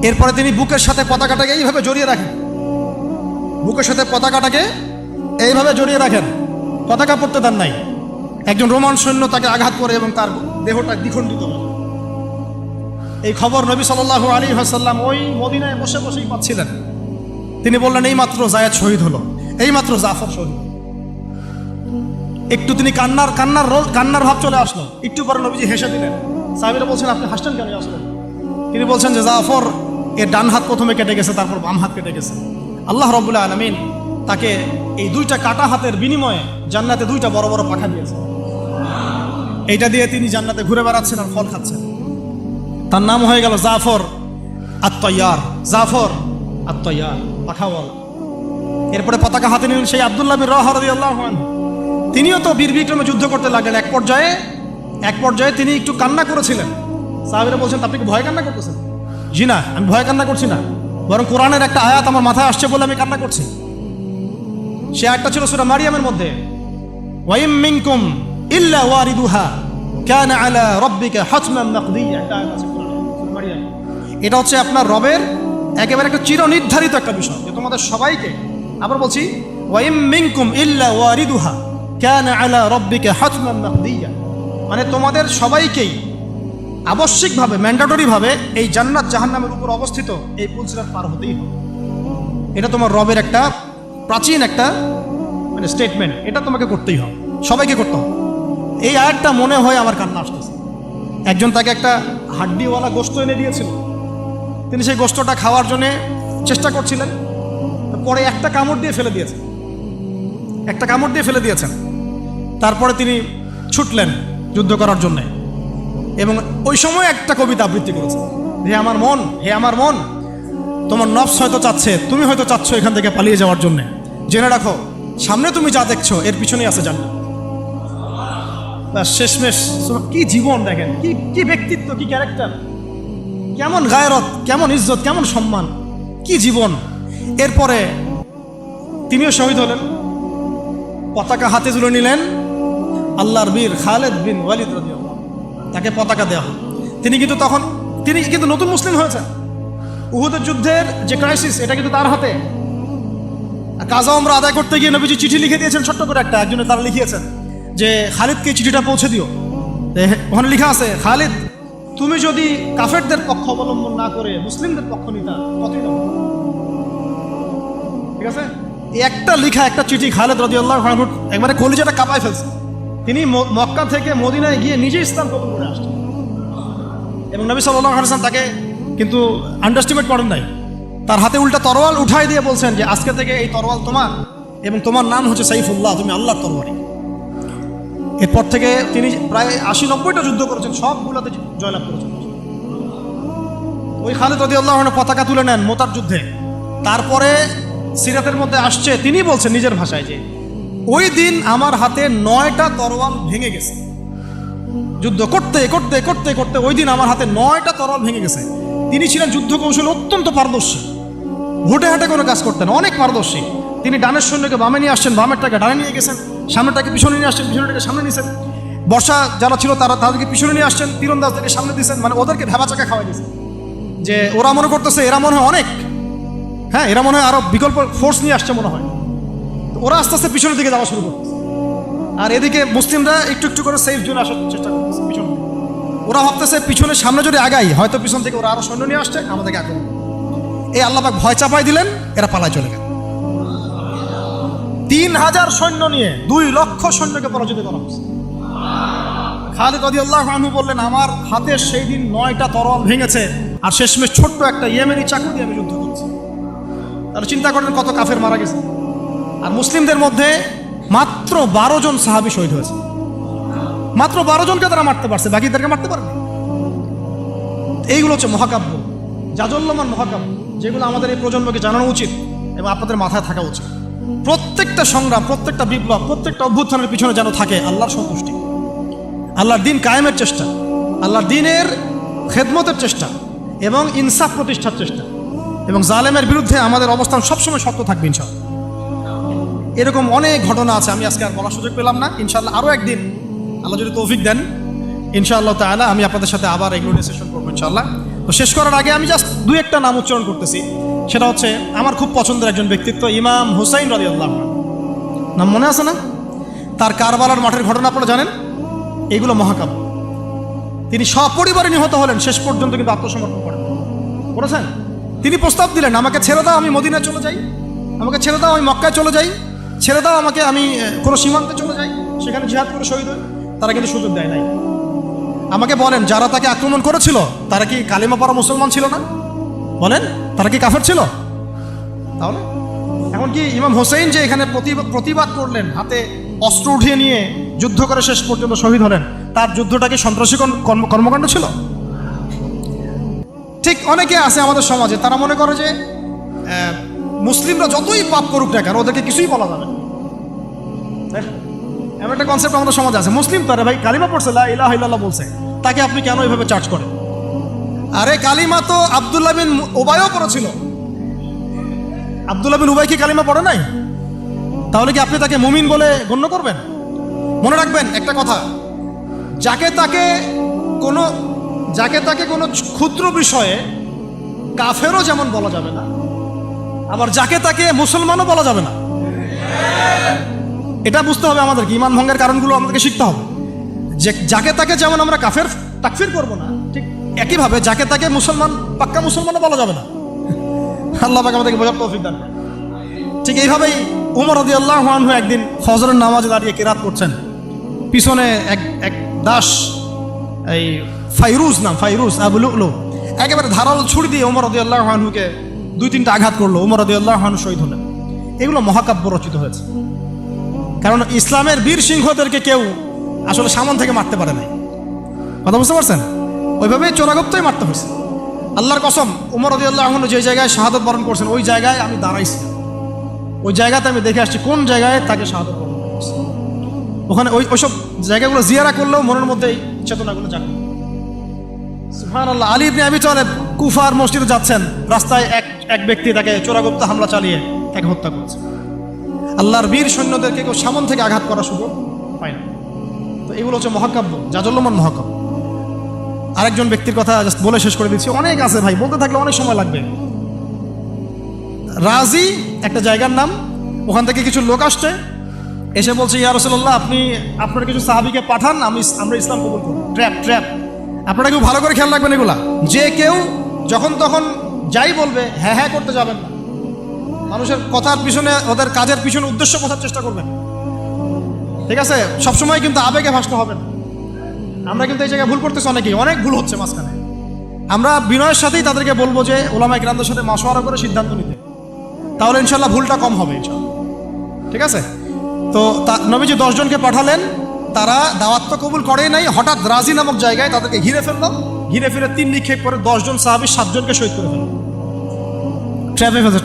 এরপরে তিনি বুকের সাথে পতাকাটাকে এইভাবে জড়িয়ে রাখেন, বুকের সাথে পতাকাটাকে এইভাবে জড়িয়ে রাখেন, পতাকা পড়তে দেন নাই। একজন রোমান সৈন্য তাকে আঘাত করে এবং তার দেহটা দ্বিখণ্ডিত হয়। এই খবর নবী সাল্লাল্লাহু আলাইহি ওয়াসাল্লাম ওই মদিনায় বসে বসেই পাচ্ছিলেন। তিনি বললেন, এই মাত্র জায়েদ শহীদ হলো, এই মাত্র জাফর শহীদ। একটু তিনি কান্নার ভাব চলে আসলো। একটু পরে নবীজি হেসে দিলেন। সাহাবীরা বলছেন, আপনি হাসছেন কেন আসলেন? তিনি বলছেন যে জাফর এর ডান হাত প্রথমে কেটে গেছে, তারপর বাম হাত কেটে গেছে। আল্লাহ রাব্বুল আলামিন তাকে এই দুইটা কাটা হাতের বিনিময়ে জান্নাতে দুইটা বড় বড় পাখা দিয়েছে। এইটা দিয়ে তিনি জান্নাতে ঘুরে বেড়াচ্ছেন আর ফল খাচ্ছেন। তার নাম হয়ে গেল জাফর আত-তাইয়ার, জাফর আত-তাইয়ার, পাখাওয়ালা। এরপরে পতাকা হাতে নিলেন সেই আব্দুল্লাহ বিন রাওয়াহা রাদিয়াল্লাহু আনহু। তিনিও তো বীর বিক্রমে যুদ্ধ করতে লাগলেন। এক পর্যায়ে তিনি একটু কান্না করেছিলেন। সাহাবীরা বলছেন, আপনি কি ভয় কান্না করতেছেন? জি না, আমি ভয় কান্না করছি না, বরং কোরআনের একটা আয়াত আমার মাথায় আসছে বলে আমি কান্না করছি। সে আয়াতটা ছিল সূরা মারিয়ামের মধ্যে, ওয়াইম মিনকুম ইল্লা ওয়ারিদুহা কানা আলা রাব্বিকা হাতমান মাকদিয়া। একটা আয়াত আছে কোরআনে, সূরা মারিয়াম। এটা হচ্ছে আপনার রবের একেবারে একটা চিরনির্ধারিত একটা বিষয়, যে তোমাদের সবাইকে, আবার বলছি, ওয়াইম মিনকুম ইল্লা ওয়ারিদুহা কানা আলা রাব্বিকা হাতমান মাকদিয়া, মানে তোমাদের সবাইকেই আবশ্যিকভাবে, ম্যান্ডেটরিভাবে এই জান্নাত জাহান্নামের উপর অবস্থিত এই পুলসিরাত পার হতেই হবে। এটা তোমার রবের একটা প্রাচীন একটা মানে স্টেটমেন্ট, এটা তোমাকে করতেই হবে, সবাইকে করতে হবে। এই আয়াতটা মনে হয় আমার কান্না আসতেছে। একজন তাকে একটা হাড্ডিওয়ালা গোশত এনে দিয়েছিল, তিনি সেই গোশতটা খাওয়ার জন্যে চেষ্টা করছিলেন, পরে একটা কামড় দিয়ে ফেলে দিয়েছেন। তারপরে তিনি ছুটলেন যুদ্ধ করার জন্যে, এবং ওই সময় একটা কবিতা আবৃত্তি করেছে, হে আমার মন, তোমার নফস হয়তো চাচ্ছে, তুমি হয়তো চাচ্ছ এখান থেকে পালিয়ে যাওয়ার জন্য, জেনে রাখো সামনে তুমি যা দেখছো এর পিছনেই আছে জান্নাত। শেষমেশ কি জীবন দেখেন, কি ব্যক্তিত্ব, কি ক্যারেক্টার, কেমন গায়রত, কেমন ইজ্জত, কেমন সম্মান, কি জীবন। এরপরে তিনিও শহীদ হলেন, পতাকা হাতে তুলে নিলেন আল্লাহর বীর খালেদ বিন ওয়ালিদ রাদিয়াল্লাহু, তাকে পতাকা দেওয়া হল। তিনি কিন্তু নতুন মুসলিম হয়েছেন। উহুদের যুদ্ধের যে ক্রাইসিস, এটা কিন্তু তার হাতে। কাজা ওমরা আদায় করতে গিয়ে নবীজি চিঠি লিখে দিয়েছেন, ছোট্ট করে একজনে তারা লিখিয়েছেন যে খালিদকে চিঠিটা পৌঁছে দিও। ওখানে লেখা আছে, খালিদ তুমি যদি কাফেরদের পক্ষ অবলম্বন না করে মুসলিমদের পক্ষ নিতা কতই না। ঠিক আছে, এই একটা লেখা, একটা চিঠি খালিদ রাদিয়াল্লাহু আনহু একবারে কলিজাটা কাঁপায় ফেলছে। তিনি মক্কা থেকে মদিনায় গিয়ে নিজে ইসলাম কবুল করে আসছেন, এবং নবী সাল্লাল্লাহু আলাইহি ওয়াসাল্লাম তাকে কিন্তু আন্ডারস্টিমেট করেন নাই। তার হাতে উল্টা তরোয়াল উঠাই দিয়ে বলছেন যে আজকে থেকে এই তরোয়াল তোমার, এবং তোমার নাম হচ্ছে সাইফুল্লাহ, তুমি আল্লাহর তরবারি। এরপর থেকে তিনি প্রায় 80-90টা যুদ্ধ করেছেন, সবগুলোতে জয়লাভ করেছেন। ওই খালিদ রাদিয়াল্লাহু আনহু পতাকা তুলে নেন মোতার যুদ্ধে। তারপরে সিরাতের মধ্যে আসছে, তিনি বলছেন নিজের ভাষায় যে ওই দিন আমার হাতে 9টা তরোয়াল ভেঙে গেছে। যুদ্ধ করতে করতে করতে করতে ওই দিন আমার হাতে 9টা তরোয়াল ভেঙে গেছে। তিনি ছিলেন যুদ্ধ কৌশল অত্যন্ত পারদর্শী, হুটে হাটে কোনো কাজ করতেন, অনেক পারদর্শী। তিনি ডানের সৈন্যকে বামে নিয়ে আসছেন, বামেরটাকে ডানে নিয়ে গেছেন, সামনেটাকে পিছনে নিয়ে আসছেন, পিছনেটাকে সামনে নিয়েছেন। বর্ষা যারা ছিল তাদেরকে পিছনে নিয়ে আসছেন, তীরন্দাজদেরকে সামনে দিয়েছেন, মানে ওদেরকে ভেবা চাকা খাওয়াই দিয়েছেন, যে ওরা মনে করতেছে এরা মনে হয় অনেক, হ্যাঁ এরা মনে হয় আরো বিকল্প ফোর্স নিয়ে আসছে মনে হয়। ওরা আস্তে আস্তে পিছনের দিকে যাওয়া শুরু করতেছে, আর এদিকে মুসলিমরা একটু একটু করে সেফ জোনে আসার চেষ্টা করতেছে পিছনে। ওরা ভাবতেছে পিছনে সামনে যদি আগাই হয়তো পিছন থেকে ওরা আরো সৈন্য নিয়ে আসছে, আমাদেরকে আক্রমণ। এই আল্লাহ পাক ভয় চাপাই দিলেন, এরা পালায় চলে গেল। 3000 সৈন্য নিয়ে 2 লক্ষ সৈন্যকে পরাজিত করা হয়েছে। খালিদ রাদিয়াল্লাহু আনহু বললেন, আমার হাতের সেই দিন 9টা তরোয়াল ভেঙেছে, আর শেষমেশ ছোট্ট একটা ইয়েমেনি চাকু দিয়ে আমি যুদ্ধ করছি। তাহলে চিন্তা করেন কত কাফের মারা গেছে। আর মুসলিমদের মধ্যে মাত্র 12 জন সাহাবী শহীদ হয়েছে। মাত্র 12 জনকে তারা মারতে পারছে, বাকিদেরকে মারতে পারবে। এইগুলো হচ্ছে মহাকাব্য, জাজল্যমান মহাকাব্য। যেগুলো আমাদের এই প্রজন্মকে জানানো উচিত এবং আপনাদের মাথায় থাকা উচিত। প্রত্যেকটা সংগ্রাম, প্রত্যেকটা বিপ্লব, প্রত্যেকটা অভ্যুত্থানের পিছনে যেন থাকে আল্লাহর সন্তুষ্টি, আল্লাহর দিন কায়েমের চেষ্টা, আল্লাহর দিনের খেদমতের চেষ্টা এবং ইনসাফ প্রতিষ্ঠার চেষ্টা, এবং জালেমের বিরুদ্ধে আমাদের অবস্থান সবসময় শক্ত থাকবে ইনশাআল্লাহ। এরকম অনেক ঘটনা আছে, আমি আজকে আর বলার সুযোগ পেলাম না। ইনশাআল্লাহ আরও একদিন আল্লাহ যদি তৌফিক দেন ইনশাআল্লাহ তাআলা আমি আপনাদের সাথে আবার এগুলো নিয়ে সেশন করবো ইনশাআল্লাহ। তো শেষ করার আগে আমি জাস্ট দুই একটা নাম উচ্চারণ করতেছি। সেটা হচ্ছে আমার খুব পছন্দের একজন ব্যক্তিত্ব, ইমাম হুসাইন রাদিয়াল্লাহু আনহু। নাম মনে আছে না? তার কারবালার মাঠের ঘটনা আপনারা জানেন। এগুলো মহাকাব্য। তিনি সপরিবারে নিহত হলেন, শেষ পর্যন্ত কিন্তু আত্মসমর্পণ করেছেন। তিনি প্রস্তাব দিলেন, আমাকে ছেড়ে দাও, আমি মদিনায় চলে যাই, আমাকে ছেড়ে দাও, আমি মক্কায় চলে যাই, ছেড়ে দাও আমাকে, আমি কোনো সীমান্তে চলে যাই, সেখানে জিহাদ করে শহীদ হই। তারা কিন্তু সুযোগ দেয় নাই। আমাকে বলেন, যারা তাকে আক্রমণ করেছিল তারা কি কালিমা পড়া মুসলমান ছিল না? বলেন, তারা কি কাফের ছিল? তাহলে এখন কি ইমাম হোসেন যে এখানে প্রতিবাদ করলেন, হাতে অস্ত্র উঠিয়ে নিয়ে যুদ্ধ করে শেষ পর্যন্ত শহীদ হলেন, তার যুদ্ধটা কি সন্ত্রাসী কর্মকাণ্ড ছিল? ঠিক অনেকে আছে আমাদের সমাজে, তারা মনে করে যে মুসলিমরা যতই পাপ করুক না কেন ওদেরকে কিছুই বলা যাবে না। এমন একটা কনসেপ্ট আমাদের সমাজে আছে, মুসলিম তো, আরে ভাই কালিমা পড়ছে, লা ইলাহা ইল্লাল্লাহ বলছে, তাকে আপনি কেন এইভাবে চার্জ করেন? আরে কালিমা তো আব্দুল্লাহ বিন উবাইও পড়েছিল। আব্দুল্লাহ বিন উবাই কি কালিমা পড়ে নাই? তাহলে কি আপনি তাকে মুমিন বলে গণ্য করবেন? মনে রাখবেন একটা কথা, যাকে তাকে কোনো ক্ষুদ্র বিষয়ে কাফেরও যেমন বলা যাবে না, আবার যাকে তাকে মুসলমানও বলা যাবে না। এটা বুঝতে হবে আমাদেরকে, ঈমান ভঙ্গের কারণগুলো আমাদেরকে শিখতে হবে। যে যাকে তাকে যেমন আমরা কাফের তাকফির করব না, ঠিক একইভাবে যাকে তাকে মুসলমান, পাক্কা মুসলমানও বলা যাবে না। আল্লাহ পাক আমাদেরকে বোঝার তৌফিক দান করেন। ঠিক এইভাবেই উমর রাদিয়াল্লাহু আনহু একদিন ফজরের নামাজে দাঁড়িয়ে কিরাত করছেন, পিছনে এক দাস, এই ফাইরুজ আবু লুলু, একেবারে ধারালো ছুরি দিয়ে উমর রাদিয়াল্লাহু আনহুকে 2-3টা আঘাত করলো। উমর রাদিয়াল্লাহু আনহু শহীদ হলেন। এগুলো মহাকাব্য রচিত হয়েছে, কারণ ইসলামের বীর সিংহদেরকে কেউ আসলে সামন থেকে মারতে পারে নাই। কথা বুঝতে পারছেন? ওইভাবেই চোরাগুপ্তই মারতে হয়েছে। আল্লাহর কসম, উমর রাদিয়াল্লাহু আনহু যে জায়গায় শাহাদত বরণ করছেন ওই জায়গায় আমি দাঁড়াইছি, ওই জায়গাতে আমি দেখে আসছি কোন জায়গায় তাকে শাহাদত বরণ করছে। ওখানে ওইসব জায়গাগুলো জিয়ারা করলেও মনের মধ্যে এই চেতনাগুলো জাগে। সুবহানাল্লাহ। আলী ইবনে আবি তালেব কুফার মসজিদে যাচ্ছেন, রাস্তায় এক ব্যক্তি তাকে চোরাগুপ্ত হামলা চালিয়ে তাকে হত্যা করেছে। আল্লাহর বীর সৈন্যদেরকে কেউ সামন থেকে আঘাত করার সুযোগ পায় না। তো এগুলো হচ্ছে মহাকাব্য, জাজল্যমান মহাকাব্য। আরেকজন ব্যক্তির কথা জাস্ট বলে শেষ করে দিচ্ছি, অনেক আছে ভাই, বলতে থাকলে অনেক সময় লাগবে। রাজি একটা জায়গার নাম, ওখান থেকে কিছু লোক আসছে, এসে বলছে, ইয়া রাসূলুল্লাহ, আপনি আপনার কিছু সাহাবীকে পাঠান, আমরা ইসলাম কবুল করব। ট্র্যাপ। আপনারা কেউ ভালো করে খেয়াল রাখবেন এগুলা, যে কেউ যখন তখন যাই বলবে হ্যাঁ হ্যাঁ করতে যাবেন না। মানুষের কথার পিছনে, ওদের কাজের পিছনে উদ্দেশ্য বোঝার চেষ্টা করবেন, ঠিক আছে? সবসময় কিন্তু আবেগে ভাসতে হবে না। আমরা কিন্তু এই জায়গায় ভুল করতেছি, অনেক ভুল হচ্ছে মাঝখানে। আমরা বিনয়ের সাথেই তাদেরকে বলবো যে ওলামায়ে কিরামদের সাথে মাশওয়ারা করে সিদ্ধান্ত নিতে, তাহলে ইনশাল্লাহ ভুলটা কম হবে ইনশাল্লাহ, ঠিক আছে? তো নবীজি 10 জনকে পাঠালেন, তারা দাওয়াত তো কবুল করেই নাই। হঠাৎ রাজি নামক জায়গায় তাদেরকে ঘিরে ফেললো, ঘিরে ফিরে 3 নিক্ষেপ করে 10 জন সাহাবী 7 জনকে শহীদ করে ফেলল।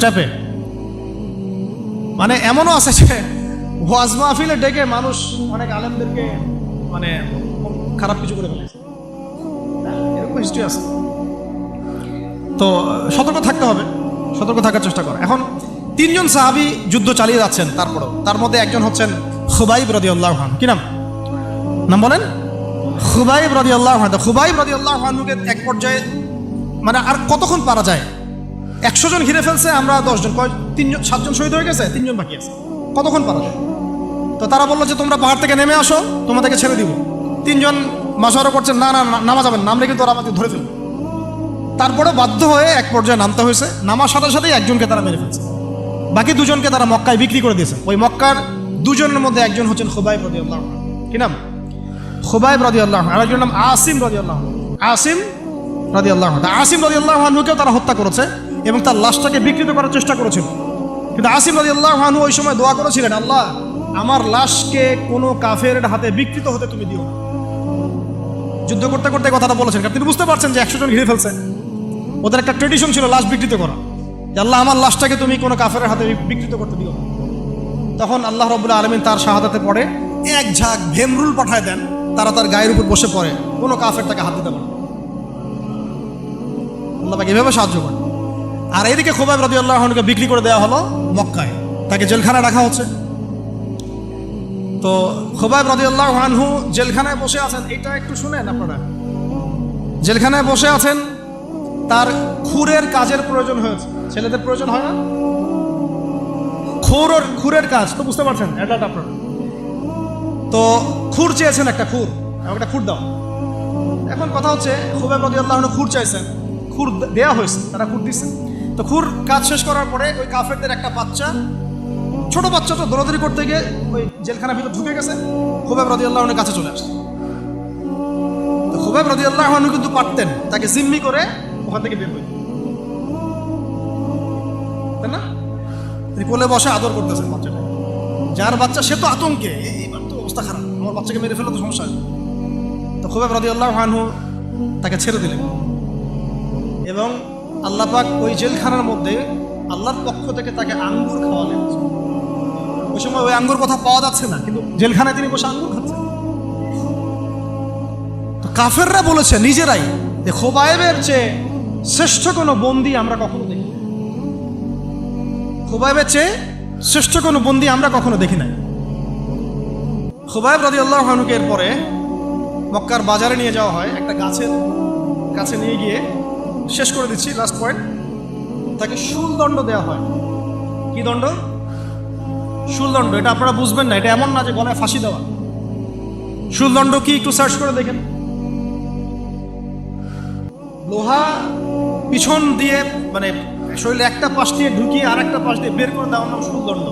ট্র্যাপে। মানে এমনও আছে যে ওয়াজ মাহফিলে ডেকে মানুষ অনেক আলেমদেরকে মানে খারাপ কিছু করে ফেলেছে, এরকম হিস্ট্রি আছে। তো সতর্ক থাকতে হবে, সতর্ক থাকার চেষ্টা করে। এখন 3 জন সাহাবী যুদ্ধ চালিয়ে যাচ্ছেন, তার মধ্যে একজন হচ্ছেন খুবাইব রাদিয়াল্লাহু আনহু। কি নাম বলেন? খুবাইব রাদিয়াল্লাহু আনহু। খুবাইব রাদিয়াল্লাহু আনহুকে এক পর্যায়ে মানে আর কতক্ষণ পারা যায়, 100 জন ঘিরে ফেলছে, আমরা 10 জন, 7 জন শহীদ হয়ে গেছে, 3 জন বাকি আছে, কতক্ষণ পারা যায়? তো তারা বললো যে তোমরা পাহাড় থেকে নেমে আসো, তোমাদেরকে ছেড়ে দিব। 3 জন মাশওয়ারা করছেন, না নামা যাবেন, নামলে কিন্তু ওরা আমাকে ধরে ফেলবে। তারপরে বাধ্য হয়ে এক পর্যায়ে নামতে হয়েছে। নামার সাথে সাথেই একজনকে তারা মেরে ফেলছে, বাকি 2 জনকে তারা মক্কায় বিক্রি করে দিয়েছে। ওই মক্কার 2 জনের মধ্যে একজন হচ্ছেন খুবাইব রাদিয়াল্লাহু আনহু। কি নাম? খুবাইব রাদিয়াল্লাহু আনহু। আরেকজন নাম আসিম রাদিয়াল্লাহু আনহু। আসিম রাদিয়াল্লাহু আনহুকেও তারা হত্যা করেছে এবং তার লাশটাকে বিকৃত করার চেষ্টা করেছিল। কিন্তু আসিম রাদিয়াল্লাহু আনহু ওই সময় দোয়া করেছিলেন, আল্লাহ আমার লাশকে কোনো কাফের হাতে বিকৃত হতে তুমি দিও না। যুদ্ধ করতে করতে কথাটা বলেছেন, কারণ তিনি বুঝতে পারছেন যে 100 জন ঘিরে ফেলছে, ওদের একটা ট্রেডিশন ছিল লাশ বিকৃত করা। যে আল্লাহ আমার লাশটাকে তুমি কোনো কাফেরের হাতে বিকৃত করতে দিও না। তখন আল্লাহ রাব্বুল আলামিন তার শাহাদাতে পড়ে এক ঝাঁক ভেমরুল পাঠায় দেন, তারা তার গায়ের উপর বসে পড়ে, কোনো কাফের তাকে হাত দিতে পারে না। আল্লাহ পাক এভাবে সাহায্য করে। আর এদিকে খুবাইব রাদিয়াল্লাহু আনহুকে বিক্রি করে দেওয়া হলো মক্কায়, তাকে জেলখানায় রাখা হচ্ছে। তো খুবাইব রাদিয়াল্লাহু আনহু জেলখানায় বসে আছেন, এটা একটু শুনেন আপনারা। জেলখানায় বসে আছেন, তার খুরের কাজের প্রয়োজন হয়েছে। ছেলেদের প্রয়োজন হয় না? খুরের কাজ তো বুঝতে পারছেন, অ্যাডাল্ট আপনারা। তো খুর চেয়েছেন, একটা খুর, একটা খুর দাও। এখন কথা হচ্ছে খুবাইব রাদিয়াল্লাহু আনহু খুর চাইছেন, খুর দেয়া হয়েছে, তারা খুর দিচ্ছে। তো খুর কাজ শেষ করার পরে ওই কাফেরদের একটা বাচ্চা, ছোট বাচ্চা, তো দৌড়াদৌড়ি করতে গিয়ে ওই জেলখানার ভিতর ঢুকে গেছে, খুবাইব রাদিয়াল্লাহু আনহুর কাছে চলে আসছে। তো খুবাইব রাদিয়াল্লাহু আনহু কিন্তু পারতেন তাকে জিম্মি করে ওখান থেকে বের হইতে, তাই না? তিনি কোলে বসে আদর করতেছেন বাচ্চাটা, যার বাচ্চা সে তো আতঙ্কে, এইবার তো অবস্থা খারাপ, আমার বাচ্চাকে মেরে ফেলে তো সমস্যা হবে। তো খুবাইব রাদিয়াল্লাহু আনহু তাকে ছেড়ে দিলেন এবং আল্লাহ পাক ওই জেলখানার মধ্যে আল্লাহর পক্ষ থেকে তাকে আঙ্গুর খাওয়ালেন। ওই সময় ওই আঙ্গুর কথা পাওয়া যাচ্ছে না, কিন্তু জেলখানায় তিনি বসে আঙ্গুর খাচ্ছেন। তো কাফেররা বলেছে নিজেরাই যে খুবাইবের চেয়ে শ্রেষ্ঠ কোনো বন্দী আমরা কখনো দেখি, খুবাইবের চেয়ে শ্রেষ্ঠ কোনো বন্দী আমরা কখনো দেখি নাই। খুবাইব রাদিয়াল্লাহু আনহুকে এরপরে মক্কার বাজারে নিয়ে যাওয়া হয়, একটা গাছের কাছে নিয়ে গিয়ে, শেষ করে দিচ্ছি লাস্ট পয়েন্ট, তাকে শুলদণ্ড দেওয়া হয়। কি দণ্ড? শুলদণ্ড। এটা আপনারা বুঝবেন না, এটা এমন না যে গলায় ফাঁসি দেওয়া। শুলদণ্ড কি একটু সার্চ করে দেখেন। লোহা পিছন দিয়ে, মানে শরীরে একটা পাশ দিয়ে ঢুকিয়ে আর একটা পাশ দিয়ে বের করে দেওয়ার নাম শুলদণ্ড।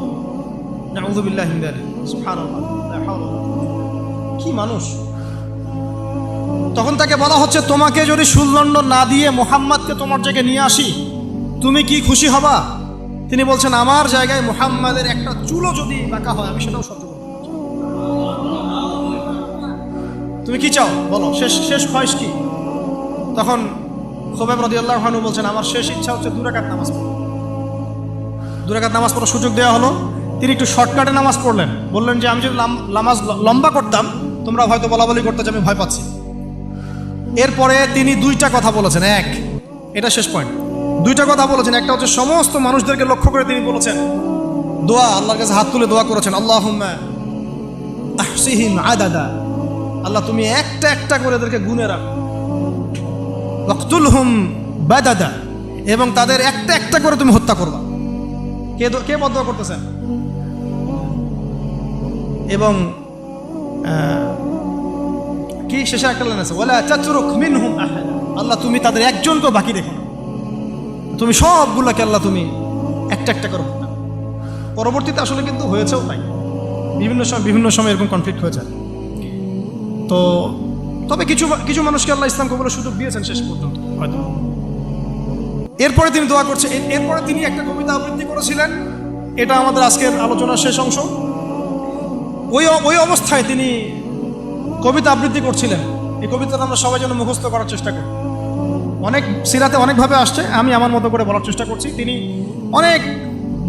নাউযুবিল্লাহি মিন যালিক, সুবহানাল্লাহ, লা হাওলা ওয়ালা কুওয়াতা। কি মানুষ! তখন তাকে বলা হচ্ছে, তোমাকে যদি শুলদণ্ড না দিয়ে মুহাম্মাদকে তোমার জায়গায় নিয়ে আসি, তুমি কি খুশি হবা? তিনি বলছেন, আমার জায়গায় মুহাম্মাদের একটা চুলও যদি বাঁকা হয় আমি সেটাও সহ্য করব। তুমি কি চাও বলো, শেষ খয়েশ কি? তখন খুবাইব রাদিয়াল্লাহু আনহু বলছেন, আমার শেষ ইচ্ছা হচ্ছে 2 রাকাত নামাজ পড়া। 2 রাকাত নামাজ পড়ার সুযোগ দেওয়া হলো। তিনি একটু শর্টকাটে নামাজ পড়লেন, বললেন যে আমি যদি নামাজ লম্বা করতাম তোমরা হয়তো বলাবলি করতে যে আমি ভয় পাচ্ছি। এরপরে তিনি 2টা কথা বলেছেন। এটা শেষ পয়েন্ট। 2টা কথা বলেছেন। একটা হচ্ছে সমস্ত মানুষদেরকে লক্ষ্য করে তিনি বলেছেন দোয়া, আল্লাহর কাছে হাত তুলে দোয়া করেছেন, আল্লাহুম্মা আহসিহিম আদাদা, আল্লাহ তুমি একটা একটা করে এদেরকে গুনে রাখো, ওয়াকতুলহুম বাদাদা, এবং তাদের একটা একটা করে তুমি হত্যা করবা। কে বদদোয়া করতেছেন? এবং কি শেষে একটা লাইন আছে, ওয়ালা তাতরুক মিনহুম আহাদা, আল্লাহ তুমি তাদের একজনকেও বাকি রেখো না, তুমি সবগুলোকে আল্লাহ তুমি একটা একটা করে হত্যা। পরবর্তীতে আসলে কিন্তু হয়েছেও তাই, বিভিন্ন সময় এরকম কনফ্লিক্ট হয়েছে। তো তবে কিছু মানুষকে আল্লাহ ইসলাম কবুলের সুযোগ দিয়েছেন শেষ পর্যন্ত হয়তো। এরপরে তিনি দোয়া করছে, এরপরে তিনি একটা কবিতা আবৃত্তি করেছিলেন, এটা আমাদের আজকের আলোচনার শেষ অংশ। ওই অবস্থায় তিনি কবিতা আবৃত্তি করছিলেন। এই কবিতাটা আমরা সবাই যেন মুখস্থ করার চেষ্টা করি। অনেক সিরাতে অনেকভাবে আসছে, আমি আমার মতো করে বলার চেষ্টা করছি। তিনি অনেক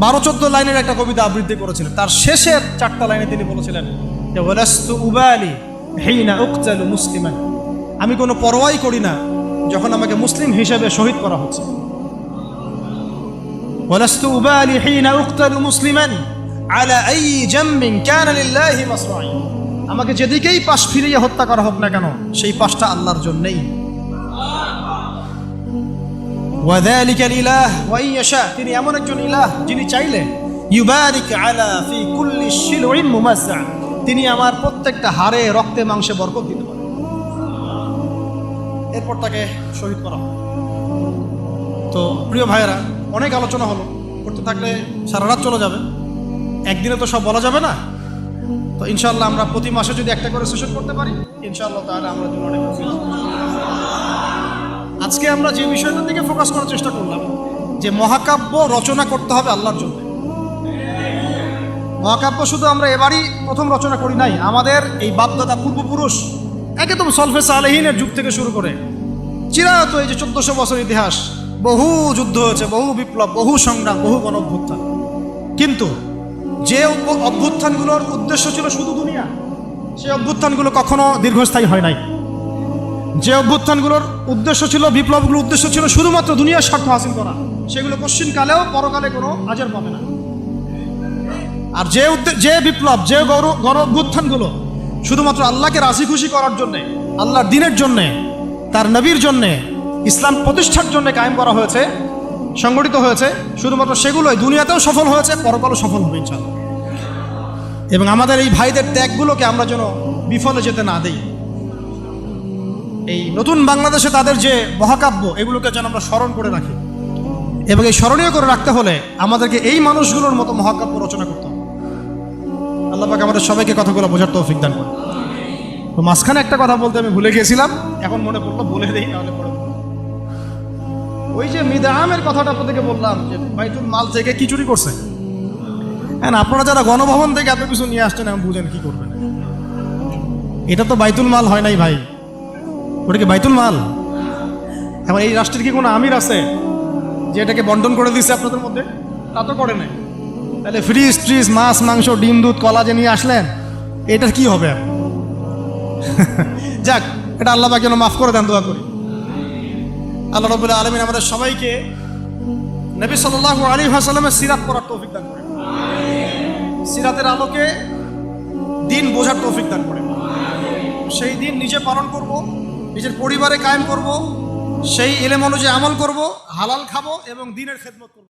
12-14 লাইনের একটা কবিতা আবৃত্তি করেছিলেন। তার শেষের 4টা লাইনে তিনি বলেছিলেন যে ওয়ালাস্তু উবালি হিনা উকতালু মুসলিমান, আমি কোনো পরোয়াই করি না যখন আমাকে মুসলিম হিসেবে শহীদ করা হচ্ছে। ওয়ালাস্তু উবালি হিনা উকতালু মুসলিমান আলা আই জামবিন কানা লিল্লাহি মাসরাই, আমাকে যেদিকেই পাশ ফিরিয়ে হত্যা করা হোক না কেন সেই পাশটা আল্লাহর জন্যই। ওয়াযালিকাল ইলাহ ওয়া ইয়াশা, তিনি এমন একজন ইলাহ যিনি চাইলে ইউবারিক আলা ফি কুল্লি শিলউইন মুমাজ্জা, তিনি আমার প্রত্যেকটা হাড়ে রক্তে মাংসে বরকত দিতে পারেন। এরপর তাকে শহীদ করা হয়। তো প্রিয় ভাইয়েরা, অনেক আলোচনা হলো, করতে থাকলে সারা রাত চলে যাবে, একদিনে তো সব বলা যাবে না। তো ইনশাআল্লাহ আমরা প্রতি মাসে যদি একটা করে সেশন করতে পারি, ইনশাআল্লাহ তাহলে আমরা জন্য অনেক খুশি। আজকে আমরা যে বিষয়টার দিকে ফোকাস করার চেষ্টা করলাম যে মহাকাব্য রচনা করতে হবে আল্লাহর জন্য। মহাকাব্য শুধু আমরা এবারই প্রথম রচনা করি নাই, আমাদের এই বাপদাদা পূর্বপুরুষ একদম সলফে সালেহিনের যুগ থেকে শুরু করে চিরায়ত এই যে 1400 বছর ইতিহাস, বহু যুদ্ধ হয়েছে, বহু বিপ্লব, বহু সংগ্রাম, বহু গণ অভ্যুত্থান। কিন্তু যে অভ্যুত্থানগুলোর উদ্দেশ্য ছিল শুধু দুনিয়া, সেই অভ্যুত্থানগুলো কখনো দীর্ঘস্থায়ী হয় নাই। যে অভ্যুত্থানগুলোর উদ্দেশ্য ছিল, বিপ্লবগুলোর উদ্দেশ্য ছিল শুধুমাত্র দুনিয়ার স্বার্থ হাসিল করা, সেগুলো পশ্চিমকালেও পরকালে কোনো আজের পাবে না। আর যে বিপ্লব, যে গণ অভ্যুত্থানগুলো শুধুমাত্র আল্লাহকে রাজি খুশি করার জন্যে, আল্লাহর দিনের জন্যে, তার নবীর জন্যে, ইসলাম প্রতিষ্ঠার জন্য কায়েম করা হয়েছে, সংগঠিত হয়েছে, শুধুমাত্র সেগুলোই দুনিয়াতেও সফল হয়েছে, পরকালও সফল হবে ইনশাআল্লাহ। এবং আমাদের এই ভাইদের ত্যাগগুলোকে আমরা যেন বিফলে যেতে না দেই। এই নতুন বাংলাদেশে তাদের যে মহাকাব্য, এগুলোকে যেন আমরা স্মরণ করে রাখি। এবং এই স্মরণীয় করে রাখতে হলে আমাদেরকে এই মানুষগুলোর মতো মহাকাব্য রচনা করতে হবে। আল্লাহ পাক আমাদের সবাইকে কথাগুলো বোঝার তৌফিক দান করে। তো মাঝখানে একটা কথা বলতে আমি ভুলে গিয়েছিলাম, এখন মনে পড়লো, বলে দেই তাহলে পরে। ওই যে মিদআমের কথাটা আপনাদেরকে বললাম, যে বাইতুল মাল থেকে কি চুরি করছে। হ্যাঁ, আপনারা যারা গণভবন থেকে এত কিছু নিয়ে আসছেন, আমি বুঝেন কি করবেন। এটা তো বাইতুল মাল হয় নাই ভাই, ওটা কি বাইতুল মাল? এখন এই রাষ্ট্রের কি কোনো আমির আছে যে এটাকে বন্টন করে দিচ্ছে আপনাদের মধ্যে? তা তো করে নাই। তাহলে ফ্রিজ ট্রিজ, মাছ মাংস, ডিম দুধ কলা যে নিয়ে আসলেন, এটার কি হবে? যাক, এটা আল্লাহ পাক যেন মাফ করে দেন, দোয়া করি। আল্লাহ রাব্বুল আলামিন আমাদের সবাইকে নবী সাল্লাল্লাহু আলাইহি ওয়াসাল্লামের সিরাত পড়ার তৌফিক দান করেন, সিরাতের আলোকে দিন বোঝার তৌফিক দান করেন। সেই দিন নিজে পালন করব, নিজের পরিবারে কায়েম করব, সেই ইলম অনুযায়ী আমল করব, হালাল খাবো এবং দ্বীনের খেদমত করব।